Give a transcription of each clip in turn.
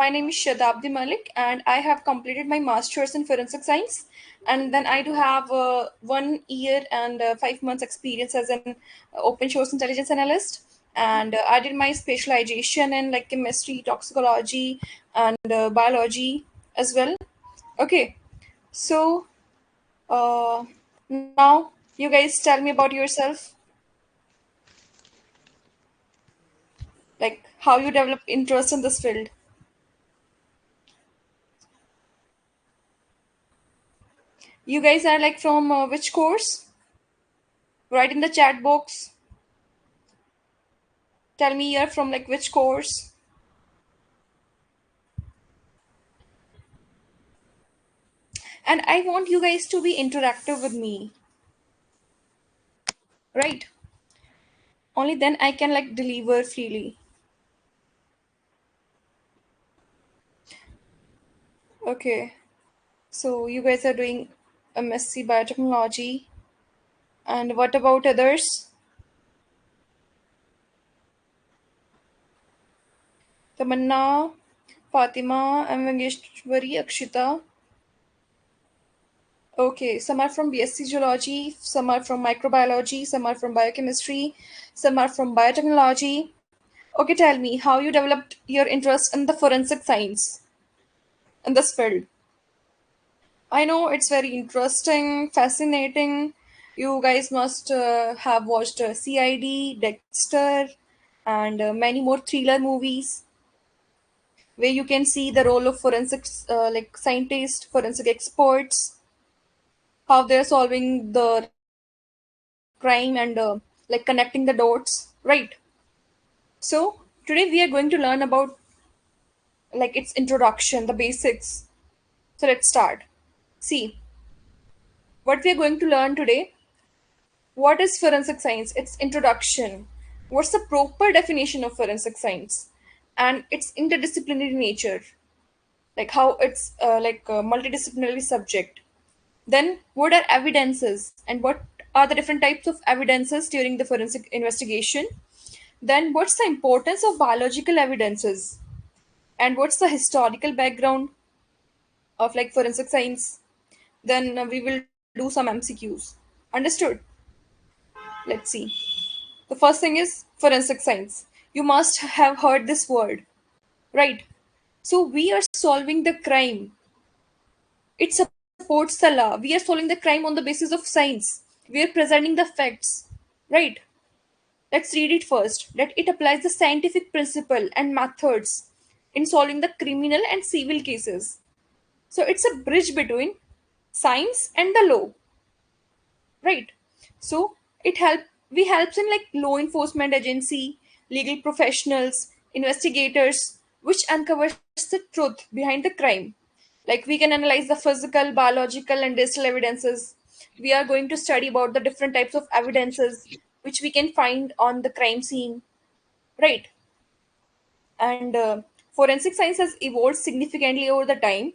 My name is Shadabdi Malik, and I have completed my master's in forensic science. And then I do have 1 year and 5 months experience as an open source intelligence analyst. And I did my specialization in like chemistry, toxicology, and biology as well. Okay, so uh, now you guys tell me about yourself, like how you develop interest in this field. You guys are like from which course? Write in the chat box. Tell me you're from like which course. And I want you guys to be interactive with me, right? Only then I can like deliver freely. Okay. So you guys are doing MSc biotechnology. And what about others? Tamanna, Fatima, Amangeshwari, Akshita. Okay, some are from BSc Geology, some are from microbiology, some are from biochemistry, some are from biotechnology. Okay, tell me how you developed your interest in the forensic science in this field. I know it's very interesting, fascinating. You guys must have watched CID, Dexter, and many more thriller movies where you can see the role of forensics, like scientists, forensic experts, how they're solving the crime and like connecting the dots, right? So today we are going to learn about like its introduction, the basics. So let's start. See, what we are going to learn today. What is forensic science? Its introduction. What's the proper definition of forensic science? And its interdisciplinary nature, like how it's like a multidisciplinary subject. Then, what are evidences and what are the different types of evidences during the forensic investigation? Then, what's the importance of biological evidences? And what's the historical background of like forensic science? Then we will do some MCQs. Understood? Let's see. The first thing is forensic science. You must have heard this word, right? So we are solving the crime. It supports the law. We are solving the crime on the basis of science. We are presenting the facts, right? Let's read it first. That it applies the scientific principle and methods in solving the criminal and civil cases. So it's a bridge between science and the law, right? So it helps in like law enforcement agency, legal professionals, investigators, which uncovers the truth behind the crime. Like we can analyze the physical, biological, and digital evidences. We are going to study about the different types of evidences which we can find on the crime scene, right? And forensic science has evolved significantly over the time.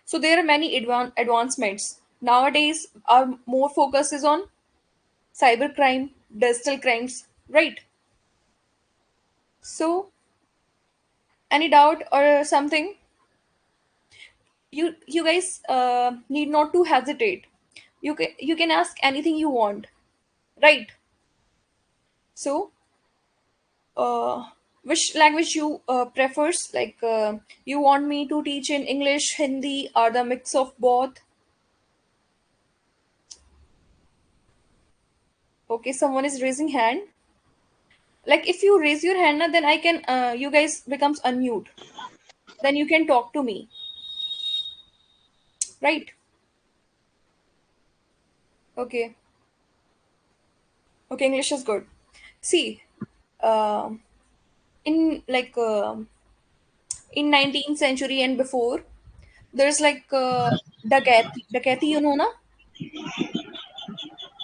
So there are many advancements nowadays. Our more focus is on cybercrime, digital crimes, right? So, any doubt or something? You guys need not to hesitate. You can ask anything you want, right? So, uh, which language you prefers? Like, you want me to teach in English, Hindi, or the mix of both? Okay, someone is raising hand. Like, if you raise your hand, na, then I can. You guys becomes unmute. Then you can talk to me, right? Okay. Okay, English is good. See, um in like in 19th century and before, there's like Dakati, you know, na?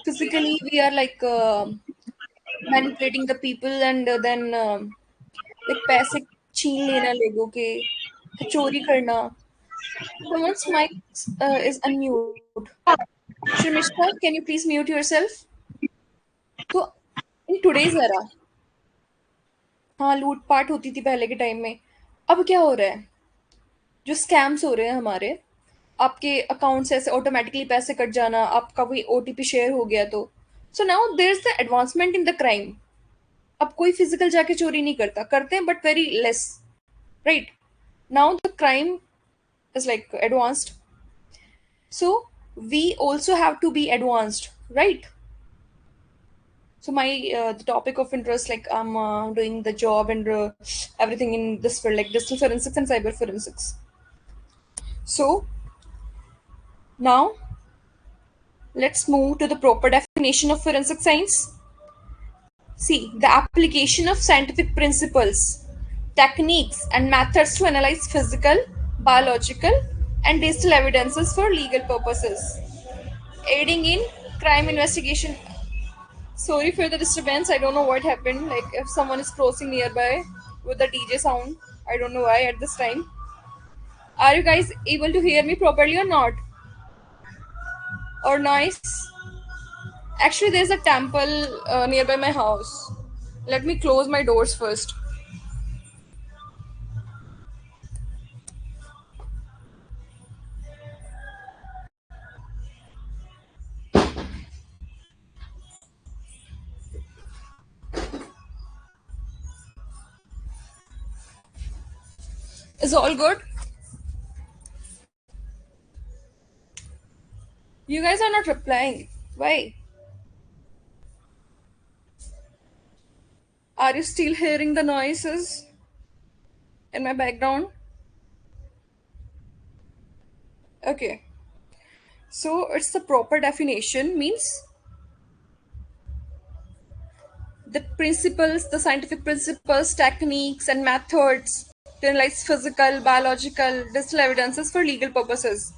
Physically, we are like manipulating the people and then like पैसे छीन लेना लोगों के, फिर चोरी करना. Someone's mic is unmute. Sharmishka, can you please mute yourself? So, in today's era, हाँ लूटपाट होती थी पहले के टाइम में. अब क्या हो रहा है? जो स्कैम्स हो रहे हैं हमारे, आपके अकाउंट से ऐसे ऑटोमेटिकली पैसे कट जाना, आपका कोई ओटीपी शेयर हो गया तो, so now there is the advancement in the crime. अब कोई फिजिकल जाके चोरी नहीं करता, करते हैं but very less, right? Now the crime is like advanced, so we also have to be advanced, right? So my the topic of interest, like I'm doing the job and everything in this field, like digital forensics and cyber forensics. So now let's move to the proper definition of forensic science. See, the application of scientific principles, techniques, and methods to analyze physical, biological, and digital evidences for legal purposes, aiding in crime investigation. Sorry for the disturbance. I don't know what happened. Like if someone is crossing nearby with the DJ sound, I don't know why at this time. Are you guys able to hear me properly or not? Or noise? Actually, there's a temple nearby my house. Let me close my doors first. Is all good? You guys are not replying. Why? Are you still hearing the noises in my background? Okay. So it's the proper definition means the principles, the scientific principles, techniques, and methods to analyze physical, biological, digital evidences for legal purposes.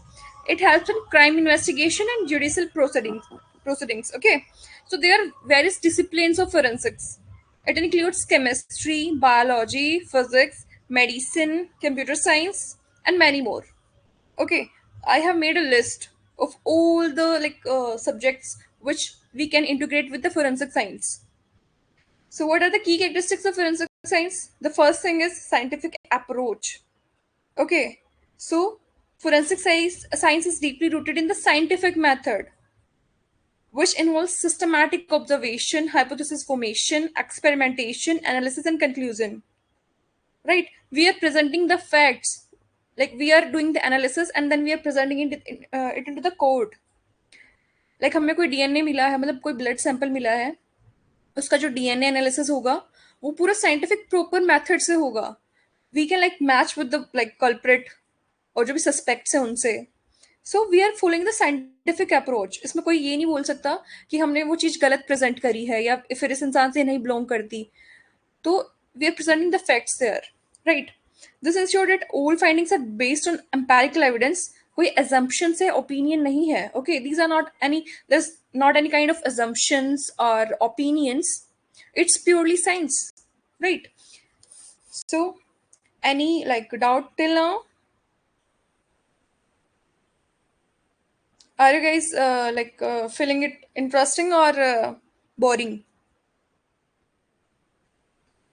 It helps in crime investigation and judicial proceedings. Proceedings. Okay, so there are various disciplines of forensics. It includes chemistry, biology, physics, medicine, computer science, and many more. Okay, I have made a list of all the subjects which we can integrate with the forensic science. So, what are the key characteristics of forensic science? The first thing is scientific approach. Okay, so science is deeply rooted in the scientific method, which involves systematic observation, hypothesis formation, experimentation, analysis, and conclusion. Right? We are presenting the facts, like we are doing the analysis, and then we are presenting it into the court. Like हमें कोई DNA मिला है, मतलब कोई blood sample मिला है, उसका जो डीएनए एनालिसिस होगा वो पूरा साइंटिफिक प्रॉपर मेथड से होगा. We can like match with the like culprit और जो भी सस्पेक्ट्स हैं उनसे. So we are following the scientific approach. इसमें कोई ये नहीं बोल सकता कि हमने वो चीज़ गलत प्रेजेंट करी है या फिर इस इंसान से नहीं बिलोंग करती. तो we are presenting the facts there, right? This ensure that all findings are based on empirical evidence. कोई assumption से ओपिनियन नहीं है. Okay, these are not any, there's not any kind of assumptions or opinions. It's purely science, right? So any like doubt till now? Are you guys feeling it interesting or boring?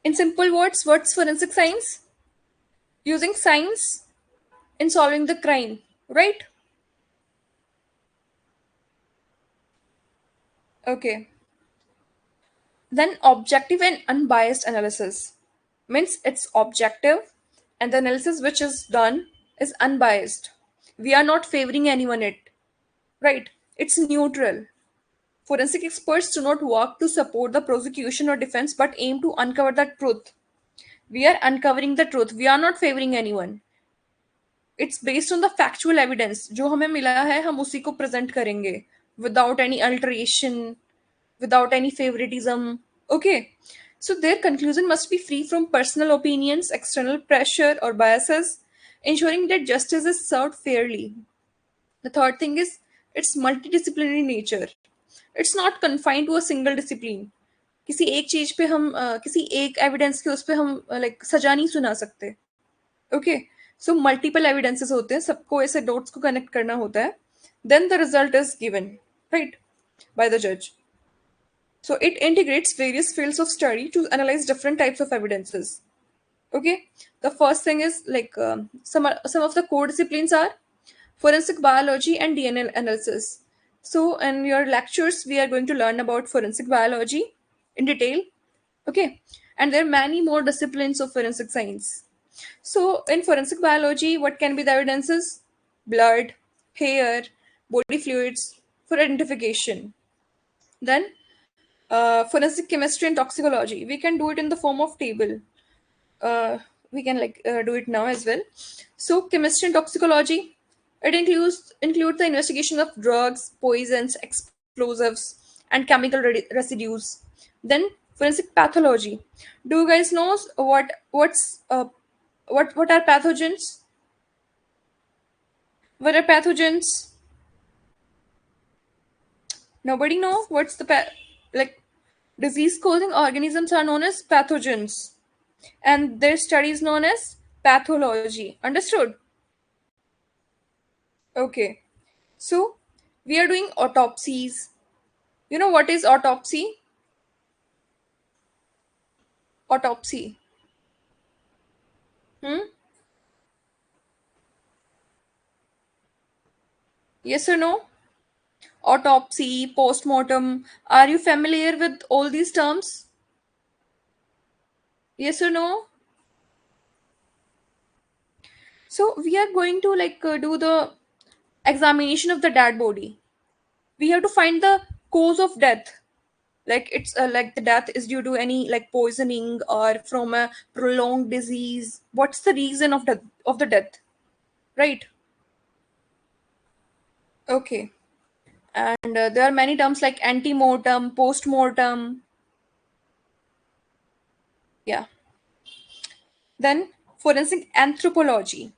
In simple words, what's forensic science? Using science in solving the crime, right? Okay. Then objective and unbiased analysis means it's objective and the analysis which is done is unbiased. We are not favoring anyone it, right? It's neutral. Forensic experts do not work to support the prosecution or defense but aim to uncover the truth. We are uncovering the truth. We are not favoring anyone. It's based on the factual evidence. जो हमें मिला है हम उसी को present करेंगे without any alteration, without any favoritism. Okay. So their conclusion must be free from personal opinions, external pressure, or biases, ensuring that justice is served fairly. The third thing is its multidisciplinary nature. It's not confined to a single discipline. किसी एक चीज पे हम किसी एक evidence के उस पे हम लाइक सजा नहीं सुना सकते. ओके, सो मल्टीपल एविडेंसेस होते हैं, सबको ऐसे डॉट्स को कनेक्ट करना होता है, then the result is given, right, by the जज. So it integrates various fields of study to analyze different types of evidences. Okay, the first thing is like some of the core disciplines are forensic biology and DNA analysis. So in your lectures, we are going to learn about forensic biology in detail. Okay, and there are many more disciplines of forensic science. So in forensic biology, what can be the evidences? Blood, hair, body fluids for identification. Then forensic chemistry and toxicology. We can do it in the form of table. uh, we can do it now as well. So chemistry and toxicology, it includes the investigation of drugs, poisons, explosives, and chemical residues. Then forensic pathology. Do you guys know what are pathogens? What are pathogens? Nobody know what's the like disease causing organisms are known as pathogens, and their study is known as pathology. Understood? Okay. So we are doing autopsies. You know what is autopsy? Autopsy. Hmm? Yes or no? Autopsy, postmortem. Are you familiar with all these terms? Yes or no? So we are going to do the examination of the dead body. We have to find the cause of death. Like it's like the death is due to any like poisoning or from a prolonged disease. What's the reason of the death? Right? Okay. And there are many terms like antemortem, postmortem. Yeah. Then forensic anthropology,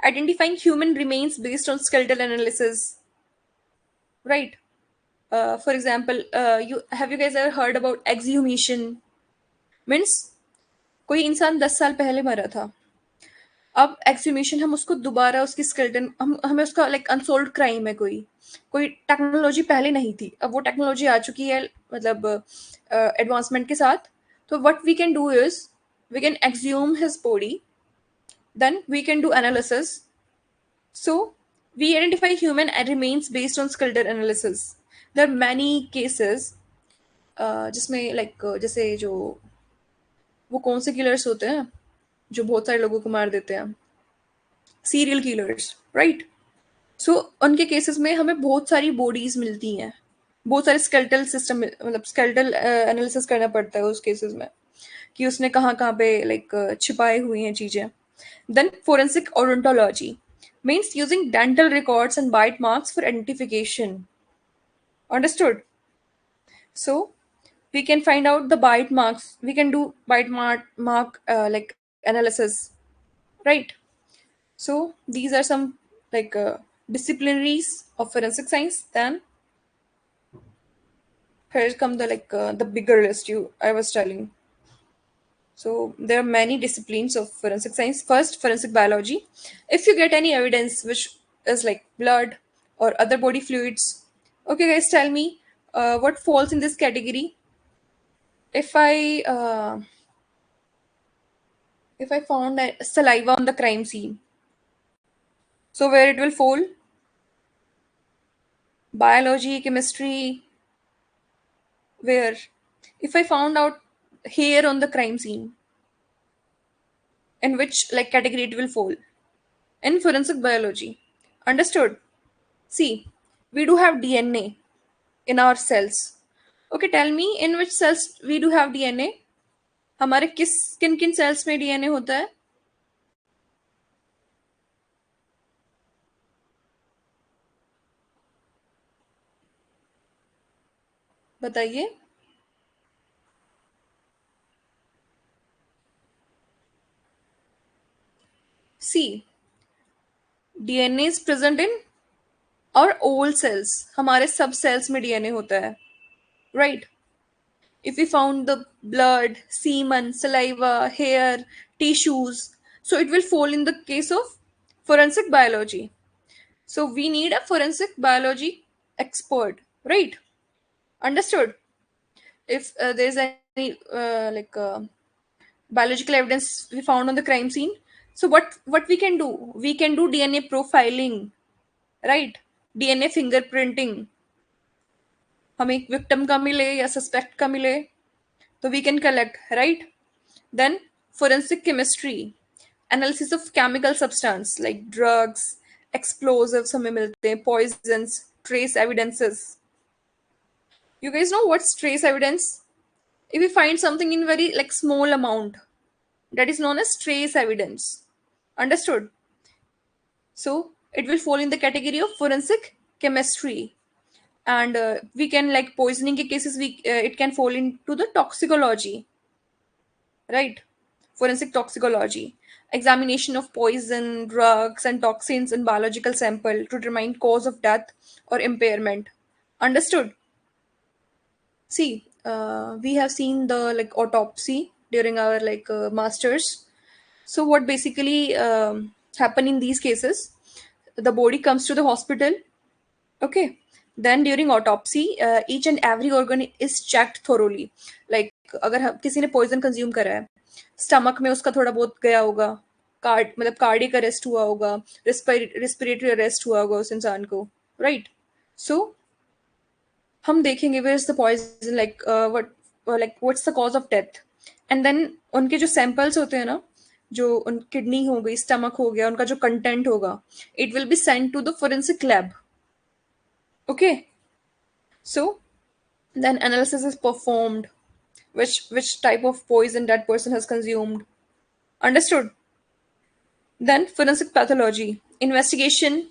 identifying human remains based on skeletal analysis. Right. For example, you guys ever heard about exhumation? Means कोई इंसान 10 साल पहले मरा था. अब एक्सह्यूमेशन हम उसको दोबारा उसकी स्केलेटन हम हमें उसका लाइक अनसोल्व्ड क्राइम है कोई टेक्नोलॉजी पहले नहीं थी, अब वो टेक्नोलॉजी आ चुकी है मतलब एडवांसमेंट के साथ. तो what we can do is we can exhume his body, then we can do analysis. So we identify human remains based on skeletal analysis. There are many cases जिसमें जैसे जो वो कौन से किलर्स होते हैं जो बहुत सारे लोगों को मार देते हैं, सीरियल किलर्स, राइट. सो उनके केसेस में हमें बहुत सारी बॉडीज मिलती हैं, बहुत सारे स्केलेटल सिस्टम मतलब स्केलेटल एनालिसिस करना पड़ता है उस केसेस में कि उसने कहाँ कहाँ पे छिपाए हुई हैं चीजें. Then forensic odontology means using dental records and bite marks for identification. Understood? So we can find out the bite marks, we can do bite mark analysis, right? So these are some like disciplinaries of forensic science. Then here come the bigger list you I was telling. So there are many disciplines of forensic science. First, forensic biology. If you get any evidence which is like blood or other body fluids, okay, guys, tell me what falls in this category. If I found saliva on the crime scene, so where it will fall? Biology, chemistry, where? If I found out hair on the crime scene, in which like category it will fall? In forensic biology. Understood? See, we do have DNA in our cells. Okay, tell me in which cells we do have DNA? हमारे किन किन cells में DNA होता है? बताइए. See, DNA is present in our all cells. हमारे सब cells में DNA होता है. Right? If we found the blood, semen, saliva, hair, tissues, so it will fall in the case of forensic biology. So we need a forensic biology expert, right? Understood? If there's any biological evidence we found on the crime scene. So what we can do? We can do DNA profiling, right? DNA fingerprinting. हमें एक victim का मिले या suspect का मिले तो we can collect, right? Then forensic chemistry, analysis of chemical substance like drugs, explosives हमें मिलते हैं, poisons, trace evidences. You guys know what's trace evidence? If we find something in very like small amount, that is known as trace evidence. Understood? So it will fall in the category of forensic chemistry. And we can like poisoning के cases, we it can fall into the toxicology, right? Forensic toxicology, examination of poison, drugs, and toxins in biological sample to determine cause of death or impairment. Understood? See, we have seen the like autopsy during our like masters. So what basically happen in these cases? The body comes to the hospital. Okay. Then during autopsy, each and every organ is checked thoroughly. Like अगर किसी ने poison consume करा है, stomach में उसका थोड़ा बहुत गया होगा, मतलब cardiac arrest हुआ होगा, respiratory arrest हुआ होगा उस इंसान को, right? So हम देखेंगे where is the poison, like like what's the cause of death, and then उनके जो samples होते हैं ना, जो उन किडनी हो गई, स्टमक हो गया, उनका जो कंटेंट होगा, it will be sent to the forensic lab. Okay. So then analysis is performed, which type of poison that person has consumed. Understood? Then forensic pathology, investigation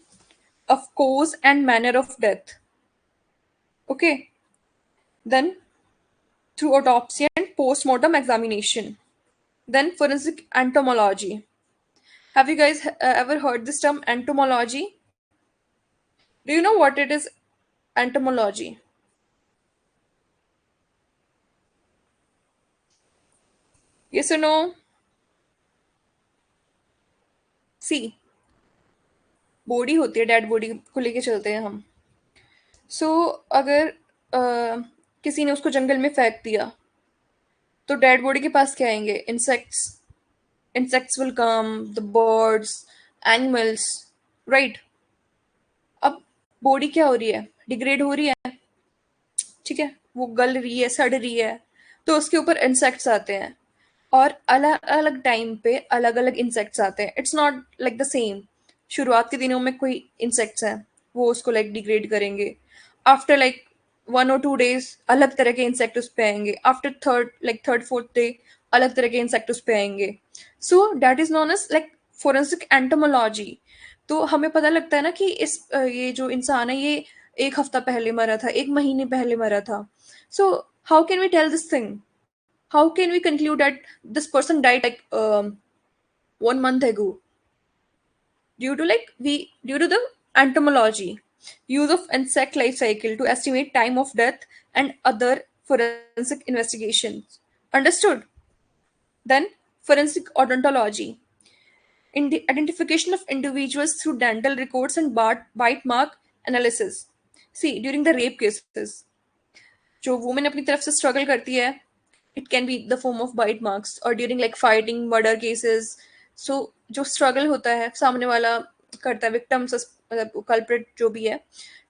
of cause and manner of death. Okay. Then through autopsy and post-mortem examination. Then forensic entomology. Have you guys ever heard this term entomology? Do you know what it is? Entomology. Yes or no? See, body होती है, dead body को लेके चलते हैं हम. सो अगर किसी ने उसको जंगल में फेंक दिया तो डेड बॉडी के पास क्या आएंगे? Insects. Insects will come, the birds, animals, right? अब बॉडी क्या हो रही है? डिग्रेड हो रही है, ठीक है, वो गल रही है, सड़ रही है, तो उसके ऊपर इंसेक्ट्स आते हैं. और अलग अलग टाइम पे अलग अलग इंसेक्ट्स आते हैं. It's not like the same. शुरुआत के दिनों में कोई इंसेक्ट्स हैं, वो उसको लाइक डिग्रेड करेंगे. आफ्टर लाइक 1 or 2 days अलग तरह के इंसेक्ट उस पे आएंगे. आफ्टर थर्ड फोर्थ डे अलग तरह के इंसेक्ट उस पे आएंगे. So that is known as like forensic entomology. तो हमें पता लगता है ना कि ये जो इंसान है, ये 1 हफ्ता पहले मरा था, 1 महीने पहले मरा था. So how can we tell this thing? How can we conclude that this person died like 1 month ago? Due to the entomology, use of insect life cycle to estimate time of death and other forensic investigations. Understood? Then forensic odontology, in the identification of individuals through dental records and bite mark analysis. See, during the rape cases, जो women अपनी तरफ से struggle करती है, it can be the form of bite marks, और during like fighting, murder cases. So जो struggle होता है, सामने वाला करता है, विक्टिम मतलब कल्प्रिट जो भी है,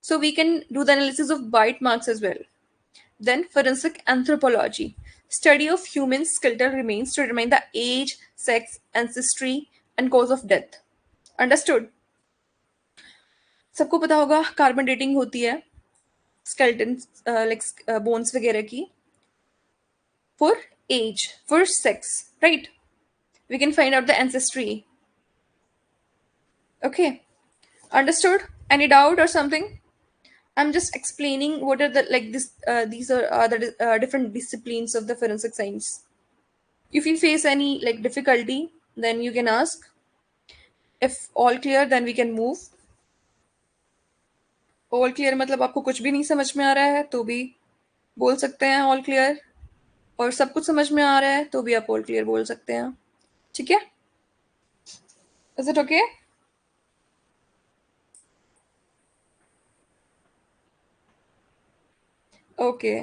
so we can do the analysis of bite marks as well. Then forensic anthropology, study of human skeletal remains to determine the age, sex, ancestry, and cause of death. Understood? सबको पता होगा carbon dating होती है skeleton like bones वगैरह की, for age, for sex, right? We can find out the ancestry. Okay, understood? Any doubt or something? I'm just explaining what are the like this. These are the different disciplines of the forensic science. If you face any like difficulty, then you can ask. If all clear, then we can move. All clear मतलब आपको कुछ भी नहीं समझ में आ रहा है तो भी बोल सकते हैं all clear, और सब कुछ समझ में आ रहा है तो भी आप all clear बोल सकते हैं. ठीक है? Is it okay? Okay.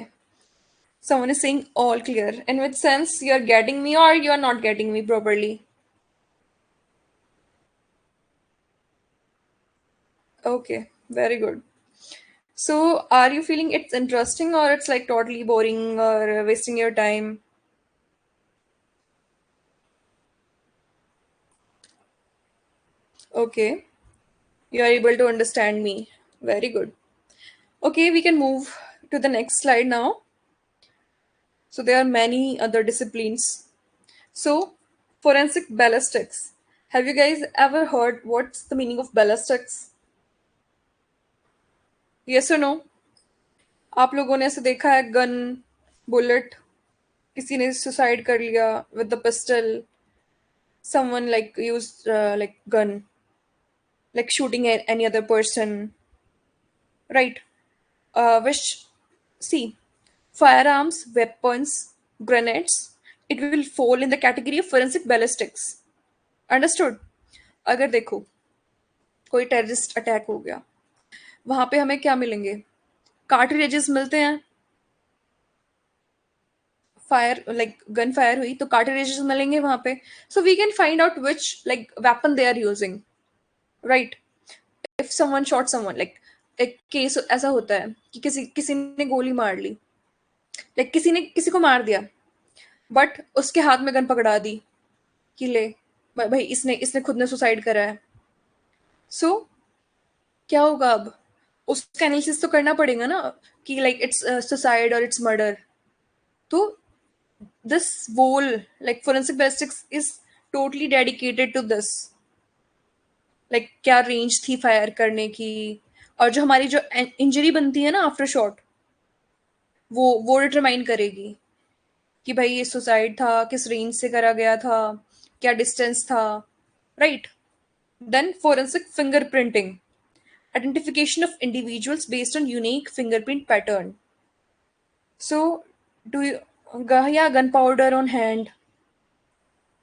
Someone is saying all clear. In which sense you're getting me or you're not getting me properly? Okay, very good. So, are you feeling it's interesting or it's like totally boring or wasting your time? Okay, you are able to understand me. Very good. Okay, we can move to the next slide now. So, there are many other disciplines. So, forensic ballistics. Have you guys ever heard what's the meaning of ballistics? Yes or no? आप लोगों ने ऐसे देखा है gun, bullet, किसी ने suicide कर लिया with the pistol, someone like used like gun, like shooting any other person, right? Which, see, firearms, weapons, grenades, it will fall in the category of forensic ballistics. Understood? अगर देखो कोई terrorist attack हो गया, वहां पे हमें क्या मिलेंगे? कार्ट्रिजेस मिलते हैं। फायर लाइक गन फायर हुई तो कार्ट्रिजेस मिलेंगे वहां पे। So we can find out which like weapon they are using, right? If someone shot someone, like एक केस ऐसा होता है कि किसी किसी ने गोली मार ली, लाइक किसी ने किसी को मार दिया, बट उसके हाथ में गन पकड़ा दी कि ले भाई, इसने इसने खुद ने सुसाइड करा है। सो क्या होगा अब? उसका एनालिसिस तो करना पड़ेगा ना कि लाइक इट्स सुसाइड और इट्स मर्डर। तो this whole like forensic ballistics is totally dedicated to this, like क्या रेंज थी फायर करने की, और जो हमारी जो इंजरी बनती है ना आफ्टर शॉट, वो डिटरमाइन करेगी कि भाई ये सुसाइड था, किस रेंज से करा गया था, क्या डिस्टेंस था, right? Then forensic fingerprinting, identification of individuals based on unique fingerprint pattern. So, do you, yeah, gunpowder on hand.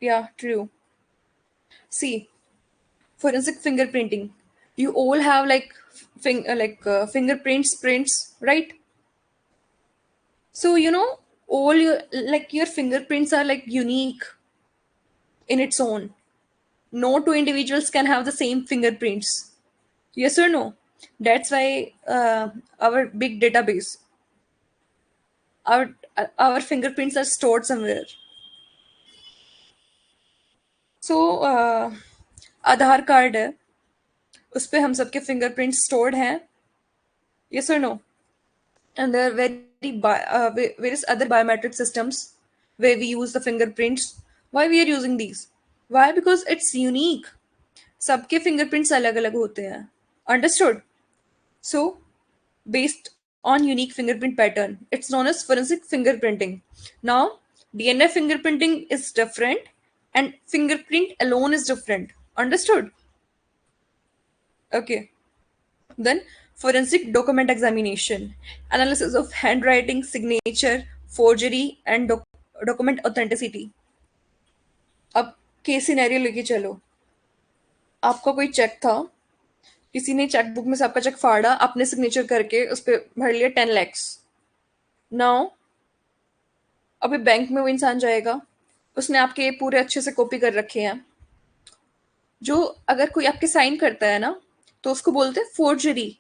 Yeah, true. See, forensic fingerprinting. You all have like fingerprints, prints, right? So all your like your fingerprints are like unique in its own. No two individuals can have the same fingerprints. Yes or no? That's why our big database, our fingerprints are stored somewhere. So Aadhaar card है, उस पे हम सबके fingerprint stored हैं। Yes और no? And there are various other biometric systems where we use the fingerprints. Why we are using these? Why? Because it's unique. सबके fingerprints अलग अलग होते हैं। Understood? So, based on unique fingerprint pattern, it's known as forensic fingerprinting. Now, DNA fingerprinting is different and fingerprint alone is different. Understood? Okay. Then forensic document examination, analysis of handwriting, signature, forgery, and document authenticity. अब case scenario लेके चलो। आपका कोई check था, किसी ने chequebook में से आपका चेक फाड़ा, आपने सिग्नेचर करके उस पर भर लिया 10 lakhs। नाउ अभी बैंक में वो इंसान जाएगा, उसने आपके पूरे अच्छे से कॉपी कर रखे हैं। जो अगर कोई आपके साइन करता है ना, तो उसको बोलते हैं forgery.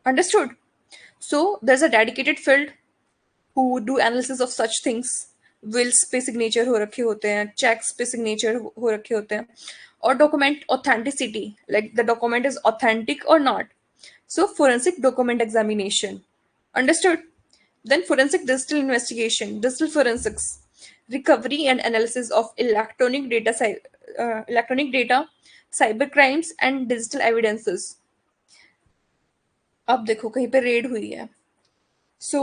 Understood? So there is a dedicated field who do analysis of such things. wills पे सिग्नेचर हो रखे होते हैं, चेक्स पे सिग्नेचर हो रखे होते हैं, और document authenticity, like the document is authentic और not. So forensic document examination. Understood? Then forensic digital investigation, digital forensics, recovery and analysis of electronic data, cyber crimes and digital evidences. अब देखो कहीं पे रेड हुई है, so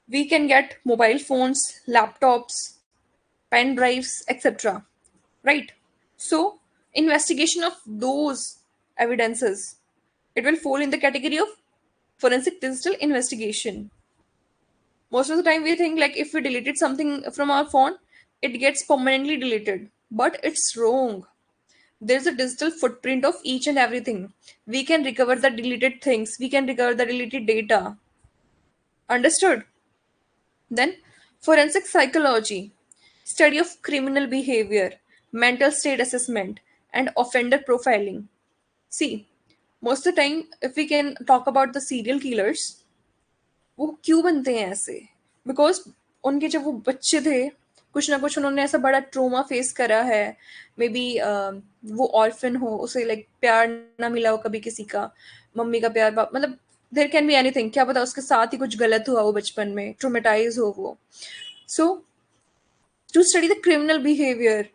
we can get mobile phones, laptops, pen drives, etc. Right? So, investigation of those evidences, it will fall in the category of forensic digital investigation. Most of the time, we think like if we deleted something from our phone, it gets permanently deleted. But it's wrong. There's a digital footprint of each and everything. We can recover the deleted things, we can recover the deleted data. Understood? Then forensic psychology, study of criminal behavior, mental state assessment, and offender profiling. See, most of the time, if we can talk about the serial killers, वो क्यों बनते हैं ऐसे? Because उनके जब वो बच्चे थे, कुछ ना कुछ उन्होंने ऐसा बड़ा ट्रोमा फेस करा है। मे बी वो ऑर्फन हो, उसे लाइक प्यार ना मिला हो कभी किसी का, मम्मी का प्यार, मतलब देर कैन बी एनीथिंग, क्या पता उसके साथ ही कुछ गलत हुआ हो बचपन में, ट्रोमेटाइज हो वो। सो to study the criminal behavior,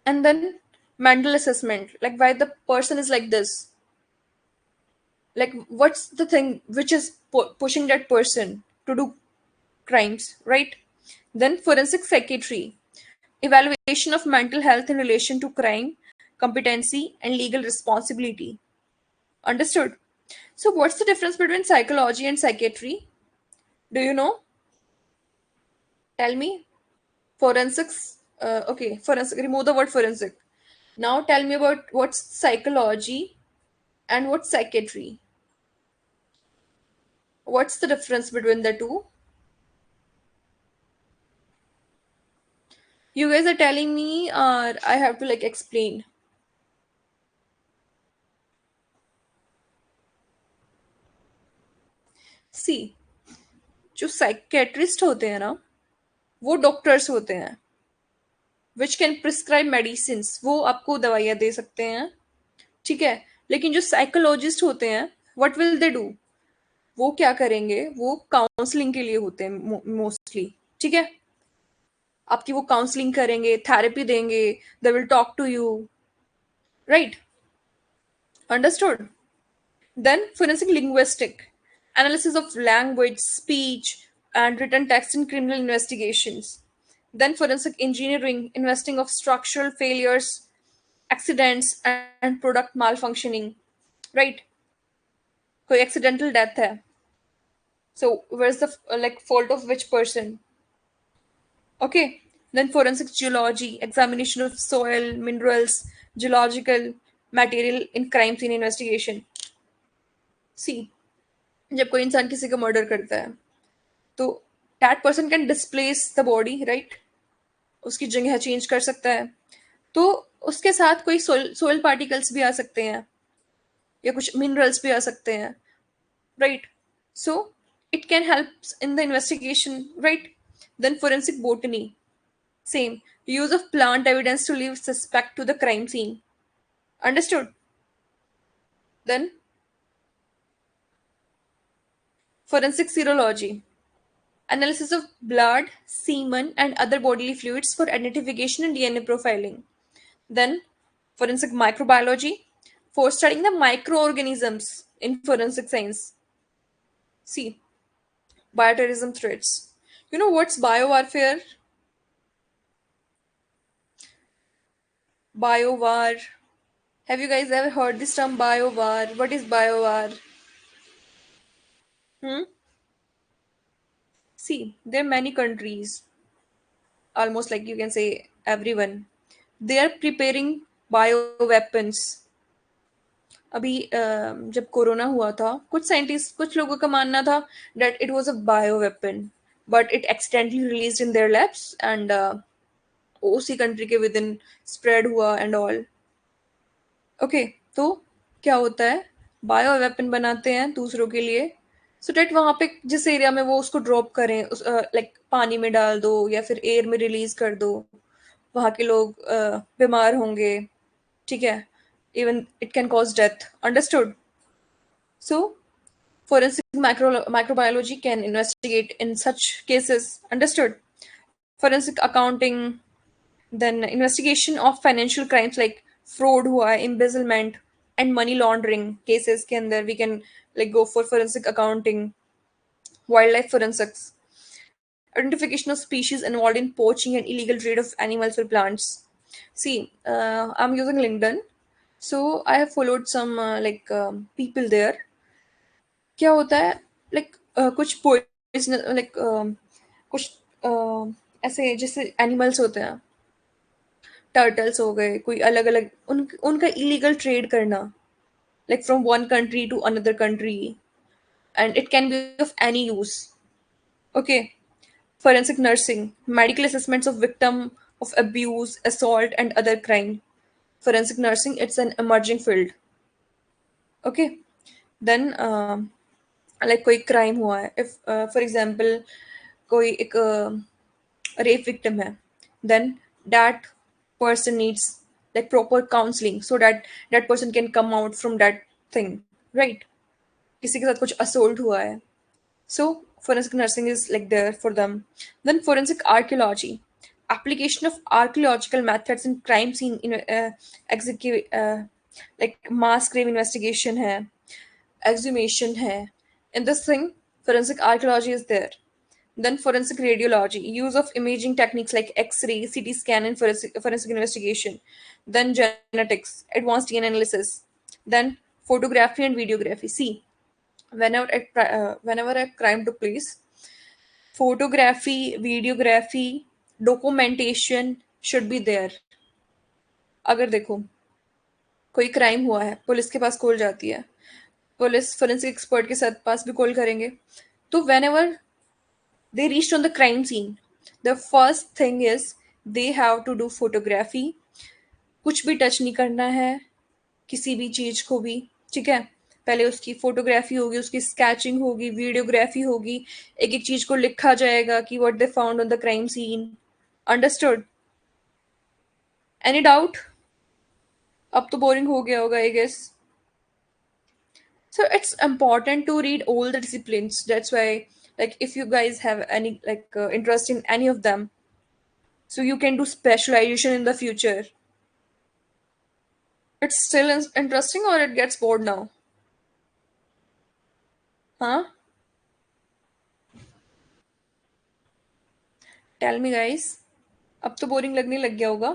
and then mental assessment, like why the person is like this, like what's the thing which is pushing that person to do crimes, right? Then forensic psychiatry, evaluation of mental health in relation to crime, competency, and legal responsibility. Understood? So what's the difference between psychology and psychiatry? Do you know? Tell me. Forensics, okay, forensic, remove the word forensic. Now tell me about what's psychology and what's psychiatry. What's the difference between the two? You guys are telling me, or I have to like explain? See, जो psychiatrist होते हैं ना, वो doctors होते हैं, which can prescribe medicine, वो आपको दवाइयाँ दे सकते हैं, ठीक है। लेकिन जो साइकोलॉजिस्ट होते हैं, व्हाट विल दे डू? वो क्या करेंगे, वो काउंसलिंग के लिए होते हैं मोस्टली, ठीक है। आपकी वो काउंसलिंग करेंगे, थेरेपी देंगे, they will talk to you, right? Understood? Then forensic linguistic, analysis of language, speech, and written text in criminal investigations. Then forensic engineering, investing of structural failures, accidents, and product malfunctioning. Right? कोई accidental death है. So where's the like fault of which person? Okay. Then forensic geology, examination of soil, minerals, geological material in crime scene investigation. See, जब कोई इंसान किसी का murder करता है, तो that person can displace the body, right? उसकी जगह चेंज कर सकता है। तो उसके साथ कोई सोइल पार्टिकल्स भी आ सकते हैं, या कुछ मिनरल्स भी आ सकते हैं, right? So it can help in the investigation, right? Then forensic botany, same, use of plant evidence to leave suspect to the crime scene. Understood? Then forensic serology, analysis of blood, semen, and other bodily fluids for identification and DNA profiling. Then, forensic microbiology, for studying the microorganisms in forensic science. See, bioterrorism threats. You know what's biowarfare? Biowar. Have you guys ever heard this term biowar? What is biowar? Hmm? See, there are many countries, almost like you can say everyone. They are preparing bioweapons. अभी जब corona हुआ था, कुछ scientist, कुछ लोगों का मानना था that it was a bioweapon, but it accidentally released in their labs and उसी कंट्री के विद इन स्प्रेड हुआ एंड ऑल। ओके, तो क्या होता है, बायो वेपन बनाते हैं दूसरों के लिए, सो डेट वहां पे जिस एरिया में वो उसको ड्रॉप करें, उस लाइक पानी में डाल दो या फिर एयर में रिलीज कर दो, वहां के लोग बीमार होंगे, ठीक है, even it can cause death. Understood? So, forensic microbiology can investigate in such cases. Understood? Forensic accounting, then investigation of financial crimes like fraud हुआ, embezzlement, and money laundering cases के अंदर we can like go for forensic accounting. Wildlife forensics, identification of species involved in poaching and illegal trade of animals or plants. See, I'm using LinkedIn, so I have followed some people there. क्या होता है, like कुछ poison, like कुछ ऐसे जैसे animals होते हैं, turtles हो गए, कोई अलग अलग उनका इलीगल ट्रेड करना, like from one country to another country, and it can be of any use. Okay, Forensic nursing, medical assessments of victim of abuse, assault, and other crime. Forensic nursing, it's an emerging field. Okay. Then like कोई crime हुआ है, if for example कोई एक rape victim है, then that person needs like proper counseling so that that person can come out from that thing, right? किसी के साथ कुछ assault हुआ है, so forensic nursing is like there for them. Then forensic archaeology, application of archaeological methods in crime scene in execute like mass grave investigation है, exhumation है. In this thing, forensic archaeology is there. Then forensic radiology, use of imaging techniques like X-ray, CT scan, and forensic investigation. Then genetics, advanced DNA analysis. Then photography and videography. See, whenever a crime took place, photography, videography, documentation should be there. अगर देखो कोई crime हुआ है, police के पास call जाती है, police forensic expert के साथ पास भी कॉल करेंगे, तो whenever they reached on the crime scene, the first thing is they have to do photography. कुछ भी टच नहीं करना है किसी भी चीज को भी, ठीक है? पहले उसकी फोटोग्राफी होगी, उसकी स्केचिंग होगी, वीडियोग्राफी होगी, एक एक चीज को लिखा जाएगा कि what they found on the crime scene. Understood? Any doubt? अब तो बोरिंग हो गया होगा I guess. So it's important to read all the disciplines. That's why, like, if you guys have any like interest in any of them, so you can do specialization in the future. It's still interesting, or it gets bored now? Huh? Tell me, guys. अब तो boring लगने लग गया होगा.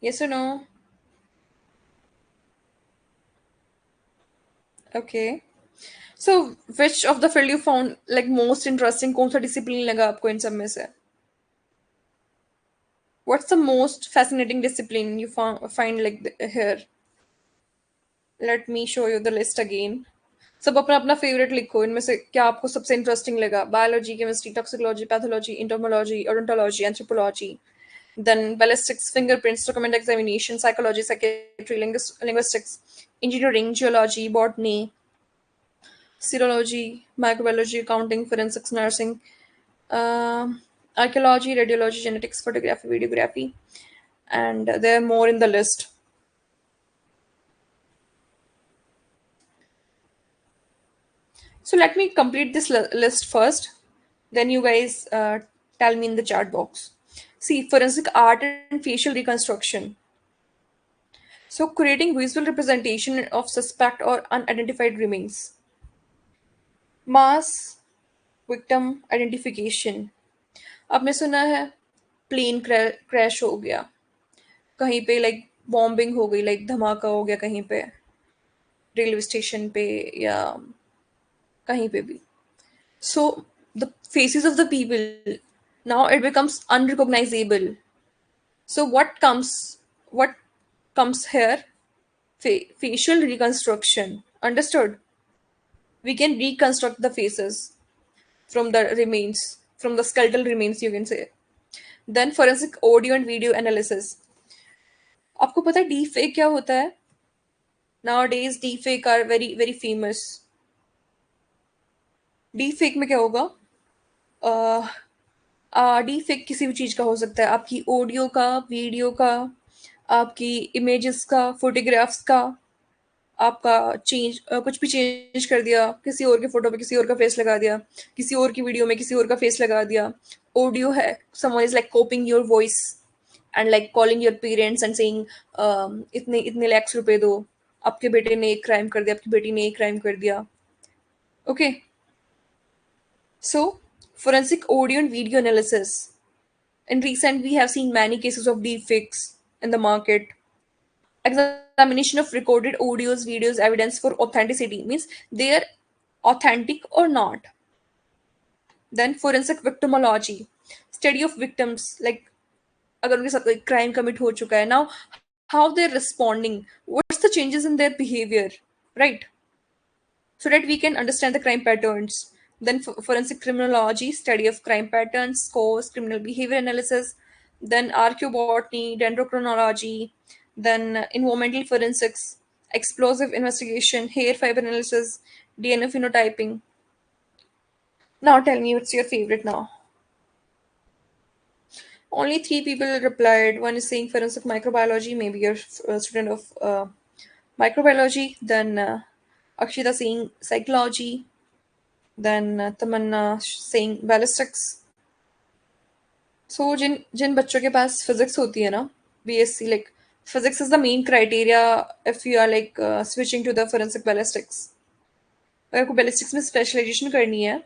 Yes or no? Okay. So, which of the field you found like most interesting? कौन सा discipline लगा आपको इन सब में से? What's the most fascinating discipline you find like here? Let me show you the list again. सब अपना अपना फेवरेट लिखो, इनमें से क्या आपको सबसे इंटरेस्टिंग लगा? Biology, chemistry, toxicology, pathology, entomology, odontology, anthropology. Then ballistics, fingerprints, document examination, psychology, psychiatry, linguistics, engineering, geology, botany, serology, microbiology, accounting, forensics, nursing, archaeology, radiology, genetics, photography, videography, and there are more in the list. So let me complete this list first. Then you guys tell me in the chat box. See, forensic art and facial reconstruction. So creating visual representation of suspect or unidentified remains. Mass victim identification. आपने सुना है plane crash हो गया कहीं पे, like bombing हो गई, like धमाका हो गया कहीं पे, रेलवे स्टेशन पे या कहीं पे भी. So the faces of the people, now it becomes unrecognizable. So what comes here? Facial reconstruction. Understood? We can reconstruct the faces from the remains, from the skeletal remains, you can say. Then forensic audio and video analysis. आपको पता है deepfake क्या होता है? Nowadays deepfake are very very famous. Deepfake में क्या होगा? Deepfake किसी भी चीज का हो सकता है, आपकी ऑडियो का, वीडियो का, आपकी इमेजेस का, फोटोग्राफ्स का. आपका चेंज कुछ भी चेंज कर दिया, किसी और के फोटो पे किसी और का फेस लगा दिया, किसी और की वीडियो में किसी और का फेस लगा दिया. ऑडियो है, someone is like कॉपिंग your voice and like calling your parents and saying इतने इतने लाख रुपए दो, आपके बेटे ने एक क्राइम कर दिया, आपकी बेटी ने एक क्राइम कर दिया. Okay. So, forensic audio and video analysis. In recent, we have seen many cases of deepfakes in the market. Examination of recorded audios, videos, evidence for authenticity means they are authentic or not. Then forensic victimology, study of victims, like अगर उनके साथ कोई crime commit हो चुका है, now how they're responding, what's the changes in their behavior, right? So that we can understand the crime patterns. Then forensic criminology, study of crime patterns, scores, criminal behavior analysis. Then archaeobotany, dendrochronology. Then environmental forensics, explosive investigation, hair fiber analysis, DNA phenotyping. Now tell me what's your favorite now. Only three people replied. One is saying forensic microbiology, maybe you're a student of microbiology. Then Akshita saying psychology. Then Tamanna saying ballistics. So जिन जिन बच्चों के पास physics होती है ना, BSc, like physics is the main criteria if you are like switching to the forensic ballistics. अगर को ballistics में specialization करनी है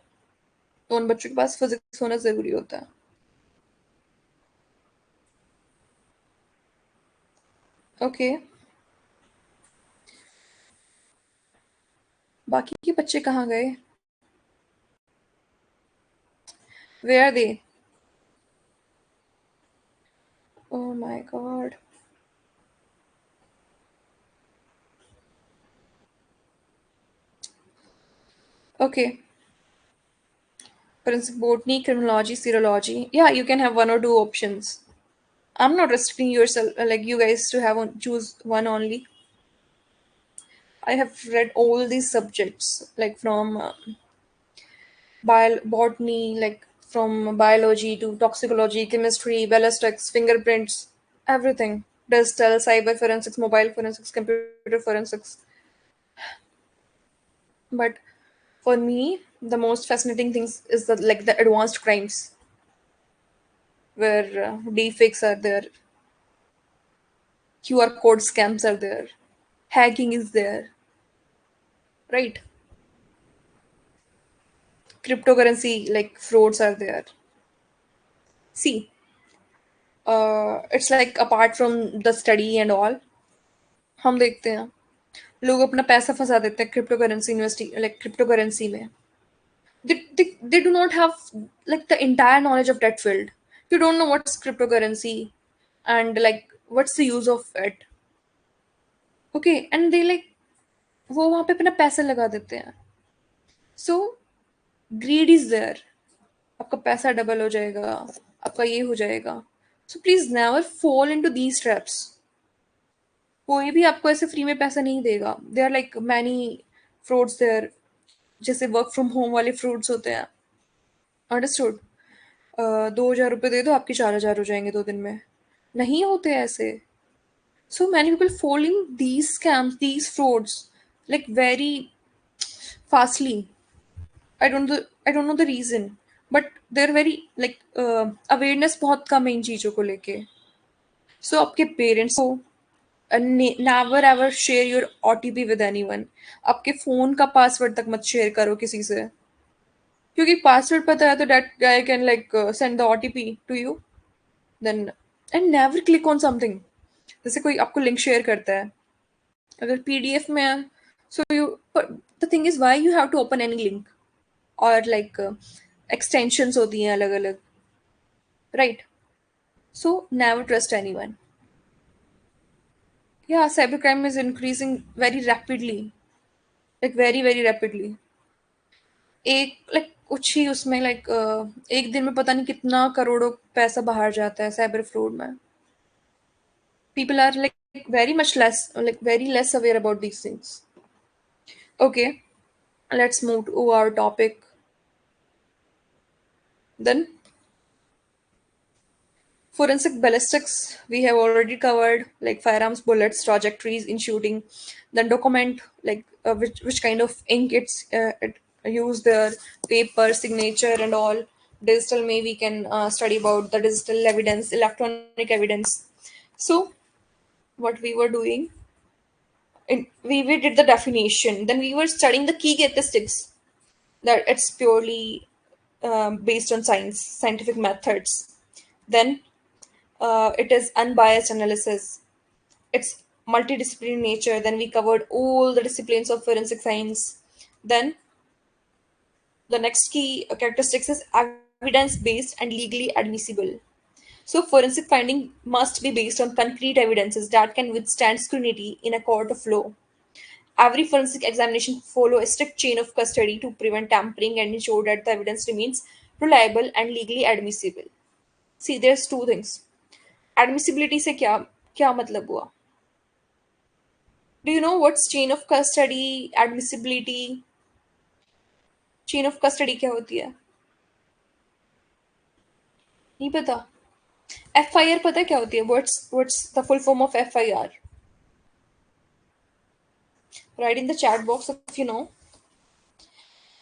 तो उन बच्चों के पास फिजिक्स होना जरूरी होता है. ओके, बाकी के बच्चे कहाँ गए? Where are they? Oh my god. Okay. Forensic botany, criminology, serology. Yeah, you can have one or two options. I'm not restricting yourself, like you guys, to have choose one only. I have read all these subjects, like from botany, like from biology to toxicology, chemistry, ballistics, fingerprints, everything. Digital, cyber forensics, mobile forensics, computer forensics. But for me, the most fascinating things is the like the advanced crimes where deepfakes are there, QR code scams are there, hacking is there, right? Cryptocurrency like frauds are there. See, it's like apart from the study and all, हम देखते हैं लोग अपना पैसा फंसा देते हैं crypto currency investee like crypto currency में. They do not have like the entire knowledge of that field. You don't know what's cryptocurrency and like what's the use of it. Okay, and they like वो वहां पे अपना पैसा लगा देते हैं. So greed is there. आपका पैसा डबल हो जाएगा, आपका ये हो जाएगा. So please never fall into these traps. कोई भी आपको ऐसे फ्री में पैसा नहीं देगा. There are like many frauds there. जैसे वर्क फ्रॉम होम वाले फ्रूट्स होते हैं. अंडरस्टूड. 2,000 रुपये दे दो, आपके 4,000 हो जाएंगे 2 दिन में. नहीं होते ऐसे. So many people fall in these scams, these frauds like very fastly. I don't know the reason, but they are very like awareness बहुत कम है इन चीज़ों को लेके. सो आपके पेरेंट्स को never ever share your OTP with anyone. आपके phone का पासवर्ड तक मत शेयर करो किसी से, क्योंकि पासवर्ड पता है तो that guy can like send the OTP to you. Then and never click on something. जैसे कोई आपको लिंक शेयर करता है, अगर PDF में है, so you, the thing is why you have to open any link. और लाइक एक्सटेंशंस होती हैं अलग अलग, right? So never trust anyone. या cyber crime is increasing very rapidly, like very very rapidly. एक लाइक कुछ ही उसमें लाइक एक दिन में पता नहीं कितना करोड़ों पैसा बाहर जाता है साइबर फ्रॉड में. People are like very much less, like very less aware about these things. Okay, let's move to our topic. Then forensic ballistics we have already covered, like firearms, bullets, trajectories in shooting. Then document like which kind of ink it use there, paper, signature, and all. Digital, maybe we can study about the digital evidence, electronic evidence. So what we were doing, we did the definition. Then we were studying the key characteristics, that it's purely based on science, scientific methods. Then it is unbiased analysis. It's multidisciplinary nature. Then we covered all the disciplines of forensic science. Then the next key characteristics is evidence based and legally admissible. So forensic finding must be based on concrete evidences that can withstand scrutiny in a court of law. Every forensic examination follow a strict chain of custody to prevent tampering and ensure that the evidence remains reliable and legally admissible. See, there's two things. Admissibility से क्या मतलब हुआ? Do you know what's chain of custody, admissibility? Chain of custody क्या होती है? नहीं पता. FIR पता है क्या होती है? What's the full form of FIR? Write in the chat box if you know.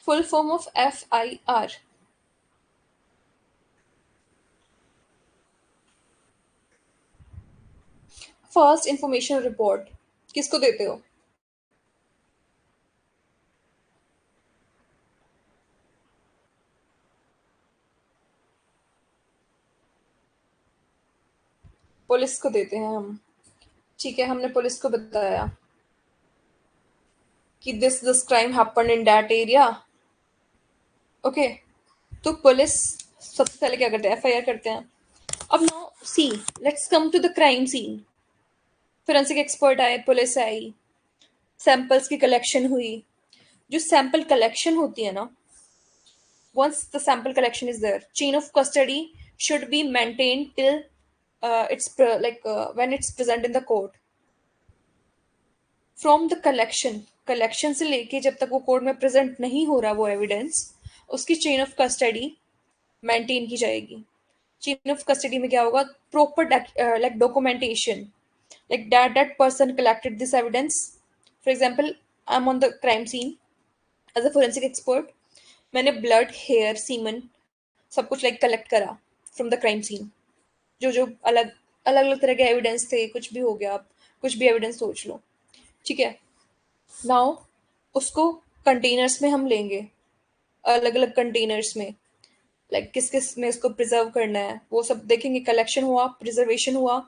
Full form of FIR. First information report. किसको देते हो? पुलिस को देते हैं हम. ठीक है, हमने पुलिस को बताया कि this crime happened in that area. ओके, तो पुलिस सबसे पहले क्या करते हैं? FIR करते हैं. अब now see, let's come to the crime scene. Forensic expert आए, पुलिस आई, सैंपल्स की कलेक्शन हुई. जो सैंपल कलेक्शन होती है ना, once the sample collection is there, chain of custody should be maintained till when it's present in the court. From the collection से लेके जब तक वो कोर्ट में प्रेजेंट नहीं हो रहा वो एविडेंस, उसकी चेन ऑफ कस्टडी मेंटेन की जाएगी. चेन ऑफ कस्टडी में क्या होगा? Proper like documentation, like that person collected this evidence. For example, I'm on the crime scene as a forensic expert. मैंने ब्लड, हेयर, सीमन सब कुछ like collect करा from the crime scene. जो जो अलग अलग अलग तरह के एविडेंस थे, कुछ भी हो गया, आप कुछ भी एविडेंस सोच लो. ठीक है, नाउ उसको कंटेनर्स में हम लेंगे, अलग अलग कंटेनर्स में, लाइक किस किस में इसको प्रिजर्व करना है वो सब देखेंगे. कलेक्शन हुआ, प्रिजर्वेशन हुआ,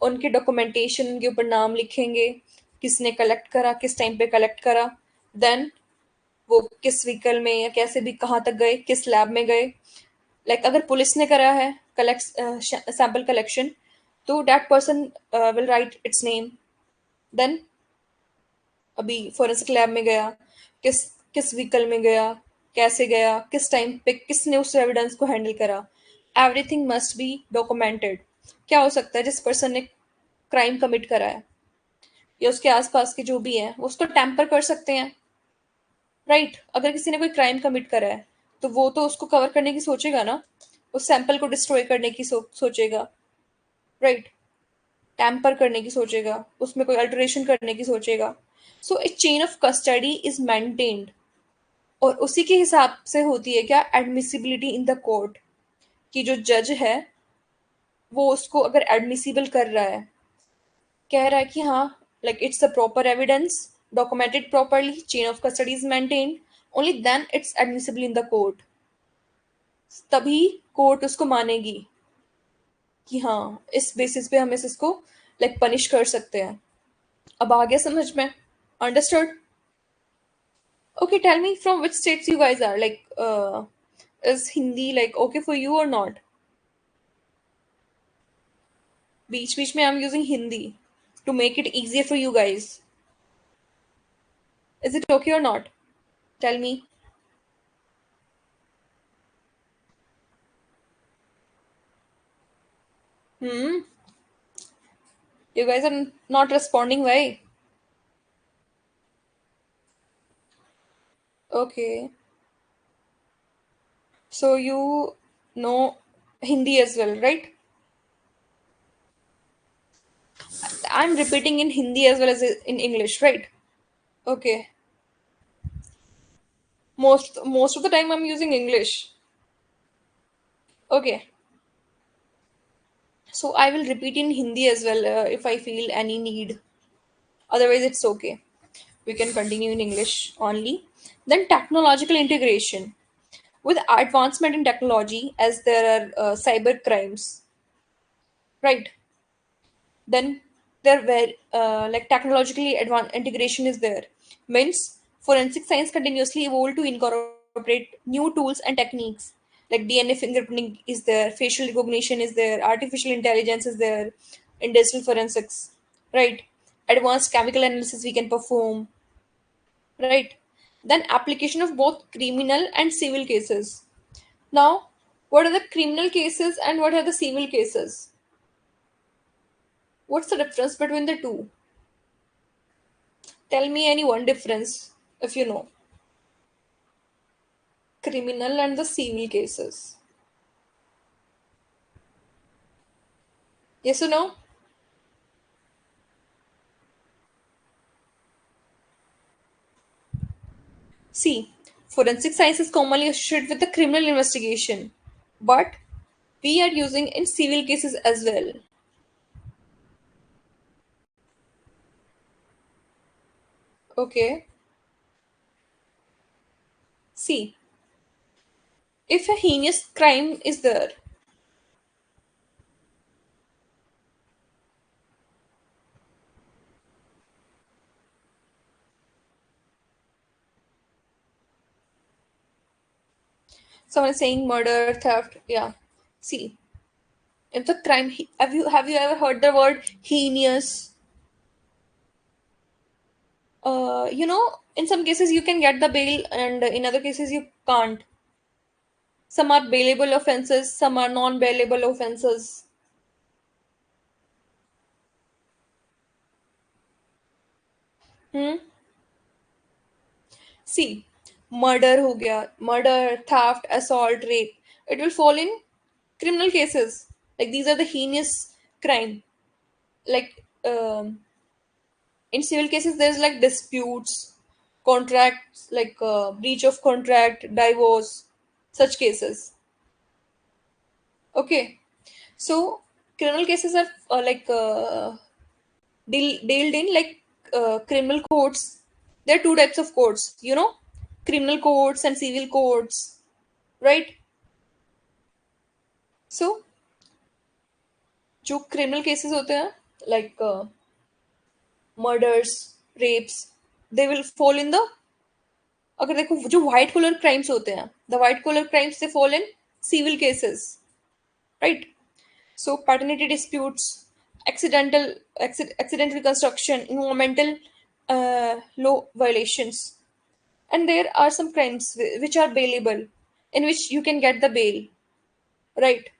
उनके डॉक्यूमेंटेशन के ऊपर नाम लिखेंगे, किसने कलेक्ट करा, किस टाइम पे कलेक्ट करा, देन वो किस व्हीकल में या कैसे भी कहाँ तक गए, किस लैब में गए. लाइक अगर पुलिस ने करा है कलेक्ट सैंपल कलेक्शन, तो that person will write its name. देन अभी फोरेंसिक लैब में गया, किस किस व्हीकल में गया, कैसे गया, किस टाइम पे किसने उस एविडेंस को हैंडल करा. Everything must be documented. क्या हो सकता है? जिस पर्सन ने क्राइम कमिट करा है या उसके आसपास के जो भी हैं, वो उसको टैम्पर कर सकते हैं, राइट? अगर किसी ने कोई क्राइम कमिट करा है तो वो तो उसको कवर करने की सोचेगा ना, उस सैंपल को डिस्ट्रॉय करने की सोचेगा, राइट? टैम्पर करने की सोचेगा, उसमें कोई अल्टरेशन करने की सोचेगा. So a chain of custody is maintained, और उसी के हिसाब से होती है क्या? Admissibility in the court. कि जो जज है वो उसको अगर एडमिसिबल कर रहा है, कह रहा है कि हाँ, like it's a proper evidence, documented properly, chain of custody is maintained, only then it's admissible in the court. तभी कोर्ट उसको मानेगी कि हाँ, इस बेसिस पे हम इसको लाइक पनिश कर सकते हैं. अब आ गया समझ में? Understood? Okay, tell me from which states you guys are. Like is Hindi like okay for you और नॉट? बीच बीच में I am using Hindi to make it easier for you guys. Is it okay or not? Tell me. Hmm. You guys are not responding. Why? Okay. So you know Hindi as well, right? I'm repeating in Hindi as well as in English, right? Okay. Most of the time I'm using English. Okay. So I will repeat in Hindi as well if I feel any need. Otherwise, it's okay. We can continue in English only. Then technological integration. With advancement in technology, as there are cyber crimes, right? Then there were like technologically advanced integration is there. Means forensic science continuously evolved to incorporate new tools and techniques. Like DNA fingerprinting is there, facial recognition is there, artificial intelligence is there, industrial forensics, right? Advanced chemical analysis we can perform, right? Then application of both criminal and civil cases. Now, what are the criminal cases and what are the civil cases? What's the difference between the two? Tell me any one difference if you know. Criminal and the civil cases. Yes or no? See, forensic science is commonly associated with the criminal investigation, but we are using in civil cases as well. Okay. See, if a heinous crime is there, someone is saying murder, theft, yeah. See, if the crime, have you ever heard the word heinous? In some cases you can get the bail, and in other cases you can't. Some are bailable offenses, some are non-bailable offenses. Hmm? See, murder हो गया, murder, theft, assault, rape. It will fall in criminal cases. Like these are the heinous crime. Like in civil cases, there's like disputes, contracts, like breach of contract, divorce, such cases. Okay, so criminal cases are dealt in like criminal courts. There are two types of courts, criminal courts and civil courts, right? So जो criminal cases होते हैं like murders rapes they will fall in the अगर देखो जो white collar crimes होते हैं the white collar crimes they fall in civil cases right so paternity disputes accidental accidental construction environmental law violations and there are some crimes which are bailable in which you can get the bail right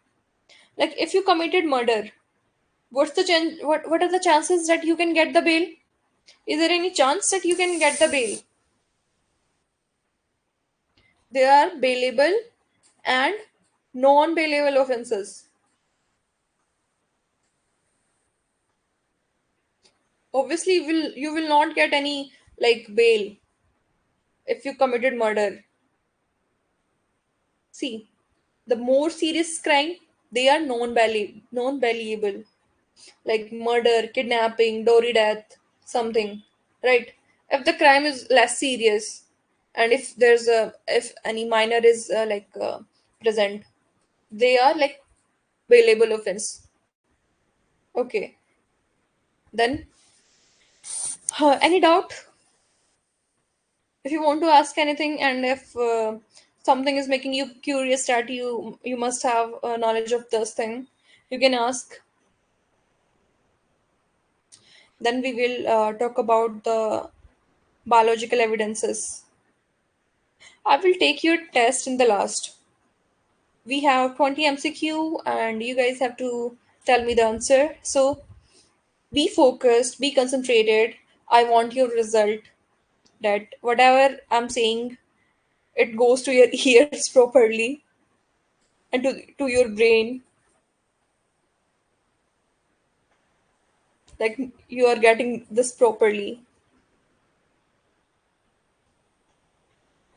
like if you committed murder what are the chances that you can get the bail? Is there any chance that you can get the bail? They are bailable and non-bailable offenses. Obviously, you will not get any like bail if you committed murder. See, the more serious crime, they are non-bailable, like murder, kidnapping, dowry death, something, right? If the crime is less serious, and if any minor is present, they are like bailable offense. Okay. Then, any doubt? If you want to ask anything, and if something is making you curious that you must have knowledge of this thing, you can ask. Then we will talk about the biological evidences. I will take your test in the last. We have 20 MCQ, and you guys have to tell me the answer. So be focused, be concentrated. I want your result. That whatever I'm saying, it goes to your ears properly and to your brain, like you are getting this properly.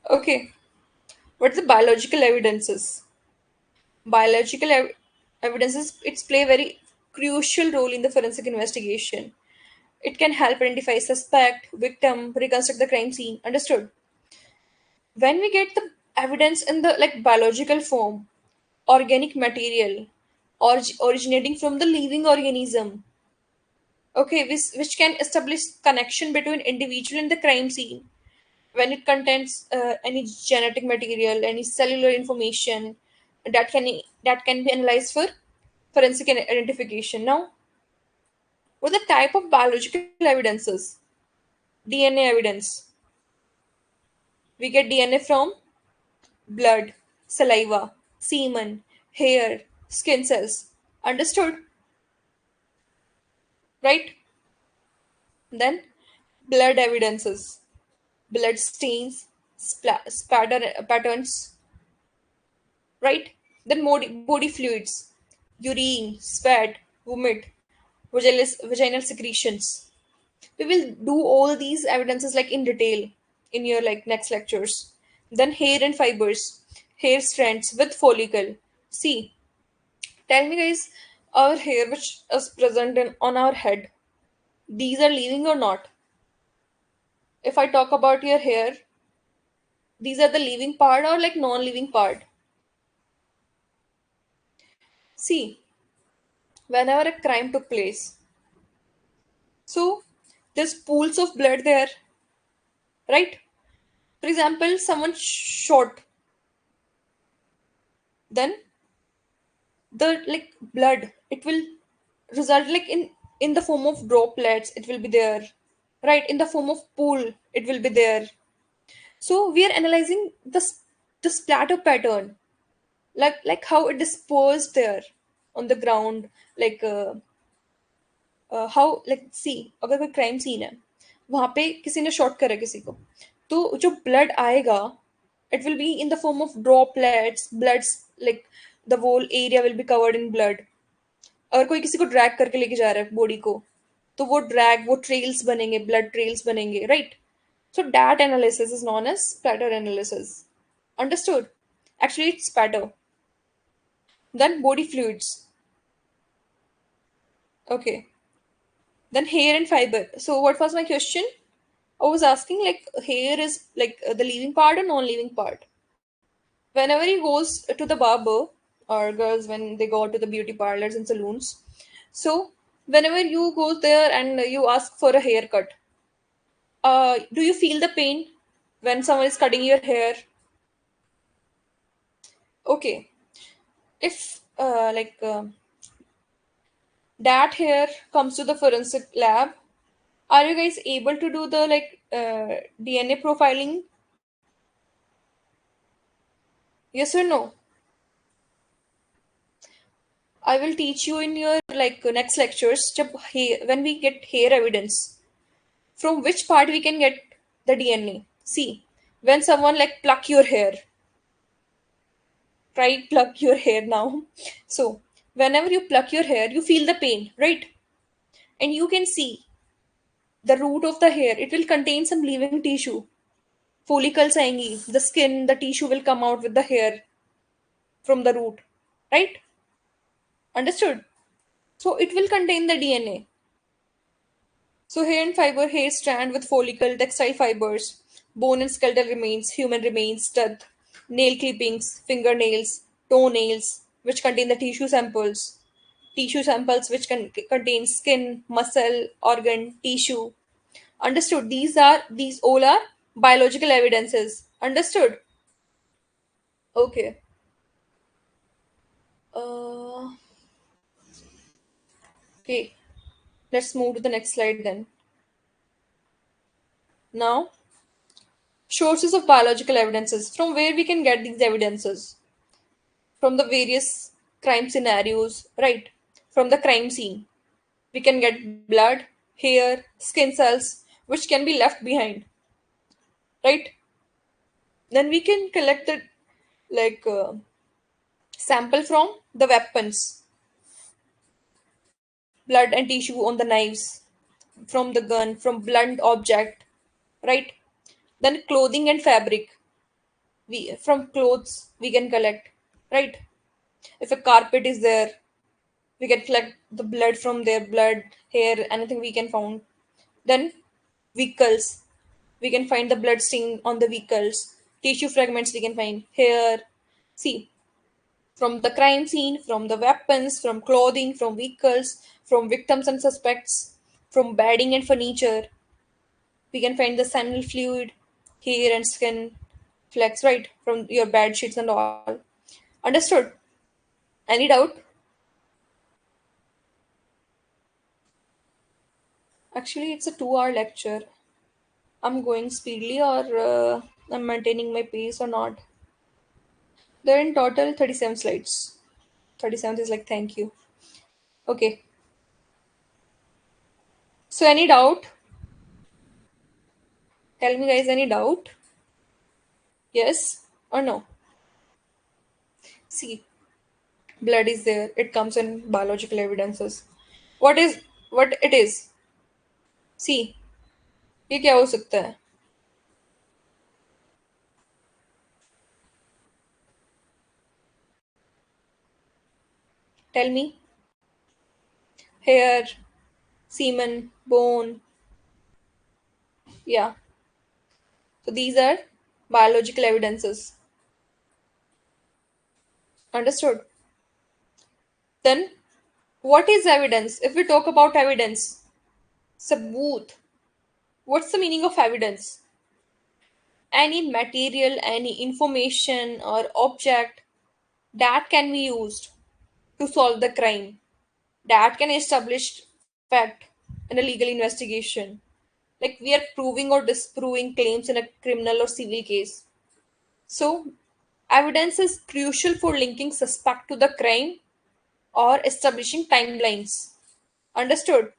Okay, what's the biological evidences? biological ev- Evidences, it's play a very crucial role in the forensic investigation. It can help identify suspect, victim, reconstruct the crime scene. Understood? When we get the evidence in the like biological form, organic material, originating from the living organism, okay, which can establish connection between individual and the crime scene when it contains any genetic material, any cellular information that can be analyzed for forensic identification. Now, what are the type of biological evidences? DNA evidence. We get DNA from blood, saliva, semen, hair, skin cells. Understood? Right? Then blood evidences, blood stains, patterns, right? Then body fluids, urine, sweat, vomit, vaginal secretions. We will do all these evidences like in detail in your like next lectures. Then hair and fibers, hair strands with follicle. See, tell me guys, our hair which is present on our head, these are living or not? If I talk about your hair, these are the living part or like non-living part. See, whenever a crime took place, so there's pools of blood there, right? For example, someone shot, then the like blood, it will result like in the form of droplets. It will be there, right? In the form of pool, it will be there. So we are analyzing the splatter pattern, like how it disposed there on the ground, like how like see अगर कोई crime scene है वहां पे किसी ने shot करा किसी को तो जो ब्लड आएगा it will be in the form of droplets bloods like the whole area will be covered in blood अगर कोई किसी को ड्रैग करके लेके जा रहा है बॉडी को तो वो ट्रेल्स बनेंगे ब्लड ट्रेल्स बनेंगे right so that analysis is known as spatter analysis understood actually it's spatter then body fluids okay then hair and fiber. So what was my question? I was asking like hair is like the living part or non-living part. Whenever he goes to the barber or girls when they go to the beauty parlors and saloons, so whenever you go there and you ask for a haircut, do you feel the pain when someone is cutting your hair? Okay, if that hair comes to the forensic lab, are you guys able to do the DNA profiling? Yes or no? I will teach you in your like next lectures when we get hair evidence from which part we can get the DNA. See, when someone like pluck your hair, try pluck your hair now. So, whenever you pluck your hair, you feel the pain, right? And you can see the root of the hair. It will contain some living tissue. Follicles आएंगी, the skin, the tissue will come out with the hair from the root, right? Understood? So it will contain the DNA. So hair and fiber, hair strand with follicle, textile fibers, bone and skeletal remains, human remains, teeth, nail clippings, fingernails, toenails, which contain the tissue samples which can contain skin, muscle, organ, tissue. Understood? These all are biological evidences. Understood? Okay. Uh, okay. Let's move to the next slide then. Now, sources of biological evidences. From where we can get these evidences? From the various crime scenarios, right? From the crime scene. We can get blood, hair, skin cells, which can be left behind, right? Then we can collect the like sample from the weapons, blood and tissue on the knives, from the gun, from blunt object, right? Then clothing and fabric. We from clothes we can collect, right? If a carpet is there, we can collect the blood from their blood, hair, anything we can found. Then vehicles, we can find the blood stain on the vehicles. Tissue fragments we can find here. See, from the crime scene, from the weapons, from clothing, from vehicles, from victims and suspects, from bedding and furniture, we can find the seminal fluid, hair and skin flecks, right? From your bed sheets and all. Understood? Any doubt? Actually, it's a 2 hour lecture. I'm going speedily or I'm maintaining my pace or not. There are in total 37 slides. 37th is like thank you. Okay. So any doubt? Tell me guys, any doubt? Yes or no? See, blood is there. It comes in biological evidences. What is what it is? See, ये क्या हो सकता है? Tell me. Hair, semen, bone. Yeah. So these are biological evidences. Understood? Then what is evidence? If we talk about evidence, sabut. What's the meaning of evidence? Any material, any information or object that can be used to solve the crime, that can establish fact in a legal investigation. Like we are proving or disproving claims in a criminal or civil case. So, evidence is crucial for linking suspect to the crime or establishing timelines. Understood?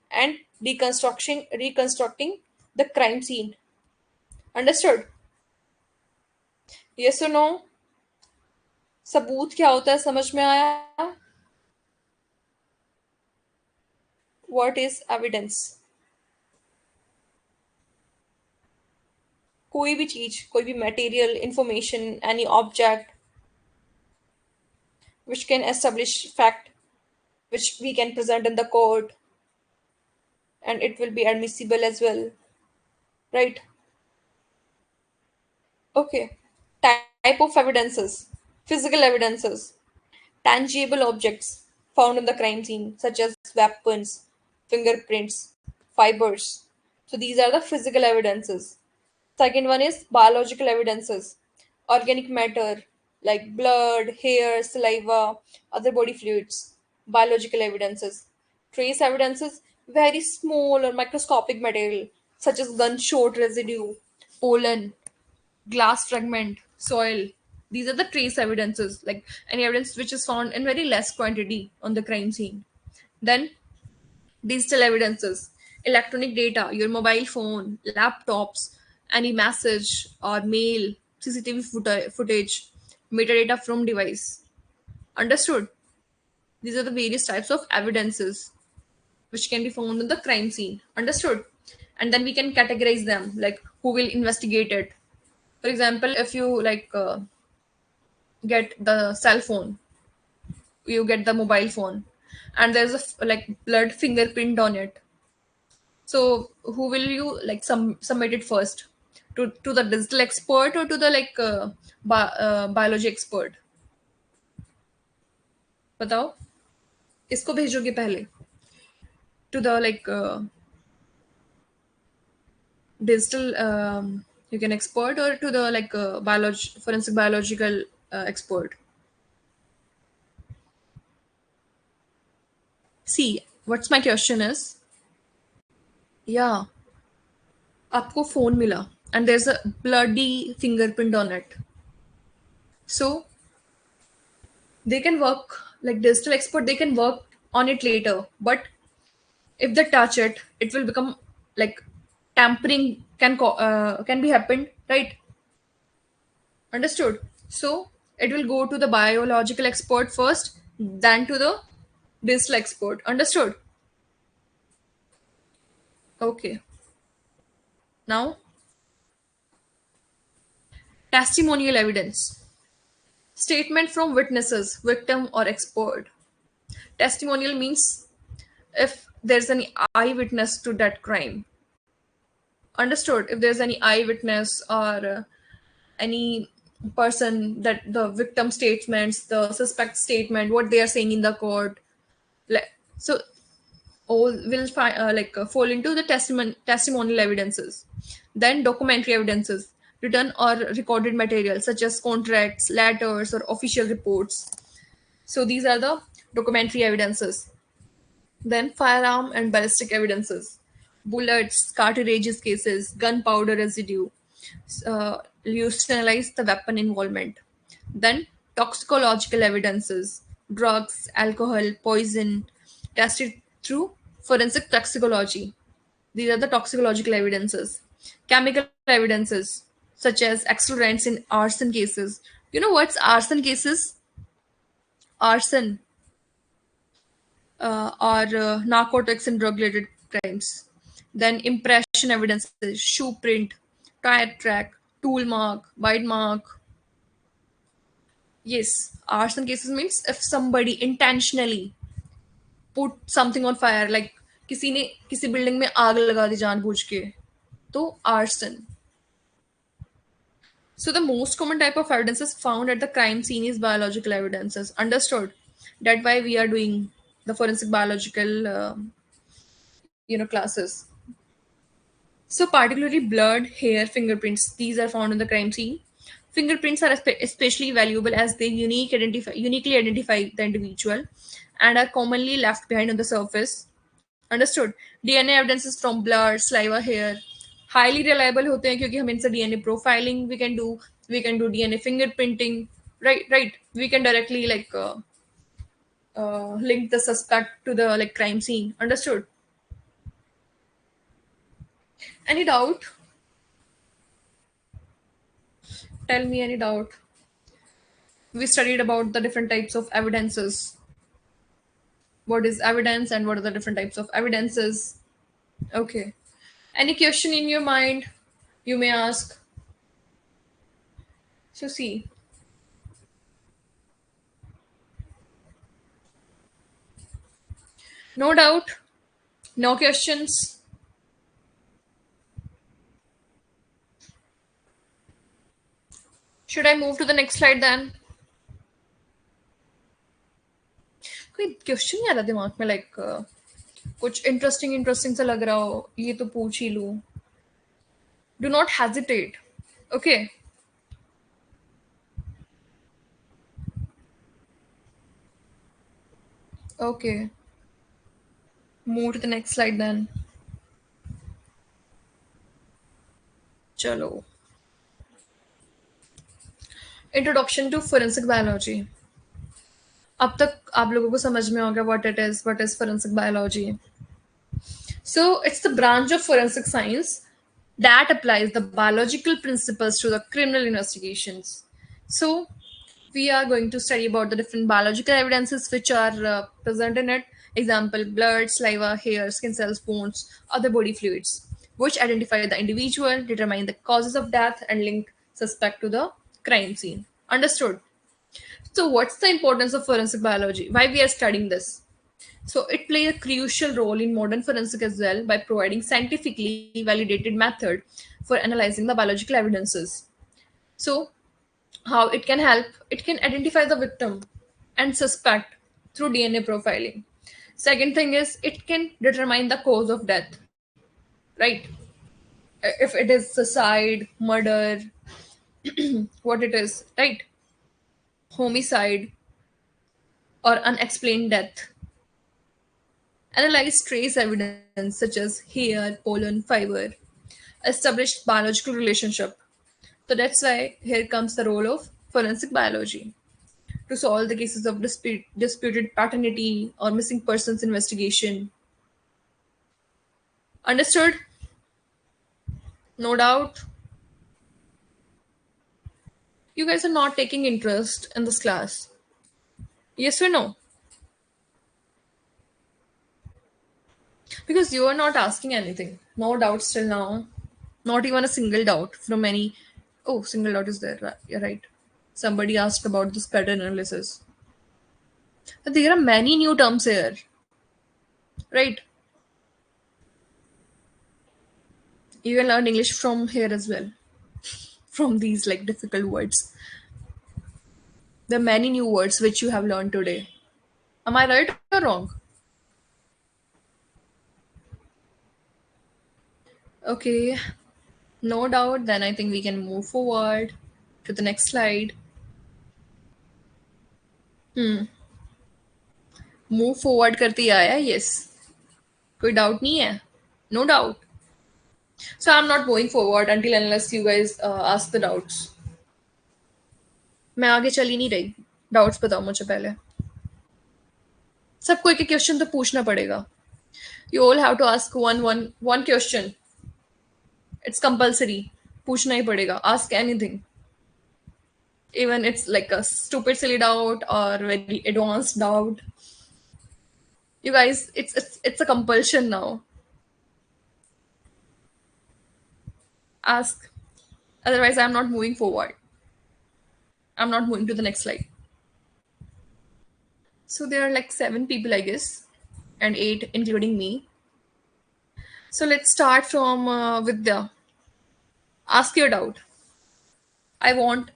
And reconstructing the crime scene. Understood? Yes or no? सबूत क्या होता है समझ में आया? What is evidence? कोई भी चीज, कोई भी material, information, any object which can establish fact, which we can present in the court, and it will be admissible as well, right? Okay. Type of evidences: physical evidences, tangible objects found in the crime scene, such as weapons, fingerprints, fibers. So these are the physical evidences. Second one is biological evidences, organic matter like blood, hair, saliva, other body fluids. Biological evidences. Trace evidences, very small or microscopic material such as gunshot residue, pollen, glass fragment, soil. These are the trace evidences, like any evidence which is found in very less quantity on the crime scene. Then digital evidences, electronic data, your mobile phone, laptops, any message or mail, CCTV footage, metadata from device. Understood? These are the various types of evidences which can be found in the crime scene. Understood? And then we can categorize them, like who will investigate it. For example, if you get the cell phone, you get the mobile phone, and there's a like blood fingerprint on it. So who will you like submit it first, to the digital expert or to the biology expert? बताओ, किसको भेजोगे पहले? To the digital you can expert, or to the forensic biological expert? See, what's my question is, yeah, आपको phone मिला and there's a bloody fingerprint on it. So they can work, like digital expert, they can work on it later, but if they touch it, it will become like tampering can be happened, right? Understood? So it will go to the biological expert first, then to the digital expert. Understood? Okay. Now, testimonial evidence: statement from witnesses, victim or expert. Testimonial means if there's any eyewitness to that crime. Understood? If there's any eyewitness or any person, that the victim statements, the suspect statement, what they are saying in the court, so all will fall into the testimonial evidences. Then documentary evidences: written or recorded material such as contracts, letters, or official reports. So these are the documentary evidences. Then firearm and ballistic evidences: bullets, cartridges cases, gunpowder residue. used to analyze the weapon involvement. Then toxicological evidences, drugs, alcohol, poison, tested through forensic toxicology. These are the toxicological evidences. Chemical evidences, such as accelerants in arson cases. You know what's arson cases? Arson or narcotics and drug-related crimes. Then impression evidences, shoe print, tire track, tool mark, bite mark. Yes, arson cases means if somebody intentionally put something on fire, like किसी ने किसी building में आग लगा दी जानबूझ के, तो arson. So the most common type of evidences found at the crime scene is biological evidences. Understood? That why we are doing the forensic biological, classes. So particularly blood, hair, fingerprints. These are found in the crime scene. Fingerprints are especially valuable as they uniquely identify the individual and are commonly left behind on the surface. Understood? DNA evidences from blood, saliva, hair highly reliable होते हैं क्योंकि हम इनसे DNA profiling we can do DNA fingerprinting, right, we can directly link the suspect to the crime scene. Understood? Any doubt? Tell me any doubt. We studied about the different types of evidences. What is evidence and what are the different types of evidences? Okay. Any question in your mind you may ask? So see, no doubt, no questions. Should I move to the next slide then? कोई question नहीं आ रहा दिमाग में कुछ interesting interesting सा लग रहा हो ये तो पूछ ही लूं. Do not hesitate. Okay. Okay. Move to the next slide then. चलो. Introduction to forensic biology. अब तक आप लोगों को समझ में होगा what is forensic biology. So it's the branch of forensic science that applies the biological principles to the criminal investigations. So we are going to study about the different biological evidences which are present in it. Example: blood, saliva, hair, skin cells, bones, other body fluids, which identify the individual, determine the causes of death, and link suspect to the crime scene. Understood? So what's the importance of forensic biology? Why we are studying this? So it plays a crucial role in modern forensic as well by providing scientifically validated method for analyzing the biological evidences. So how it can help? It can identify the victim and suspect through DNA profiling. Second thing is it can determine the cause of death, right? If it is suicide, murder, what it is, right? Homicide or unexplained death. Analyze trace evidence such as hair, pollen, fiber, establish biological relationship. So that's why here comes the role of forensic biology to solve the cases of disputed paternity or missing persons investigation. Understood? No doubt. You guys are not taking interest in this class. Yes or no? Because you are not asking anything. No doubts till now. Not even a single doubt from any. Oh, single doubt is there. You're right. Somebody asked about this pattern analysis. But there are many new terms here, right? You can learn English from here as well, from these difficult words. There are many new words which you have learned today. Am I right or wrong? Okay, no doubt. Then I think we can move forward to the next slide. Move forward करते ही आया. Yes. कोई doubt नहीं है. No doubt. So I'm not going forward until unless you guys ask the doubts. मैं आगे चल ही नहीं रही. Doubts बताओ मुझे पहले. सबको एक क्वेश्चन तो पूछना पड़ेगा. You all have to ask one question. It's compulsory. पूछना ही पड़ेगा. Ask anything. Even it's like a stupid silly doubt or very advanced doubt. You guys, it's a compulsion now. Ask. Otherwise, I'm not moving forward. I'm not moving to the next slide. So there are like 7 people, I guess, and 8 including me. So let's start from Vidya. Ask your doubt. I want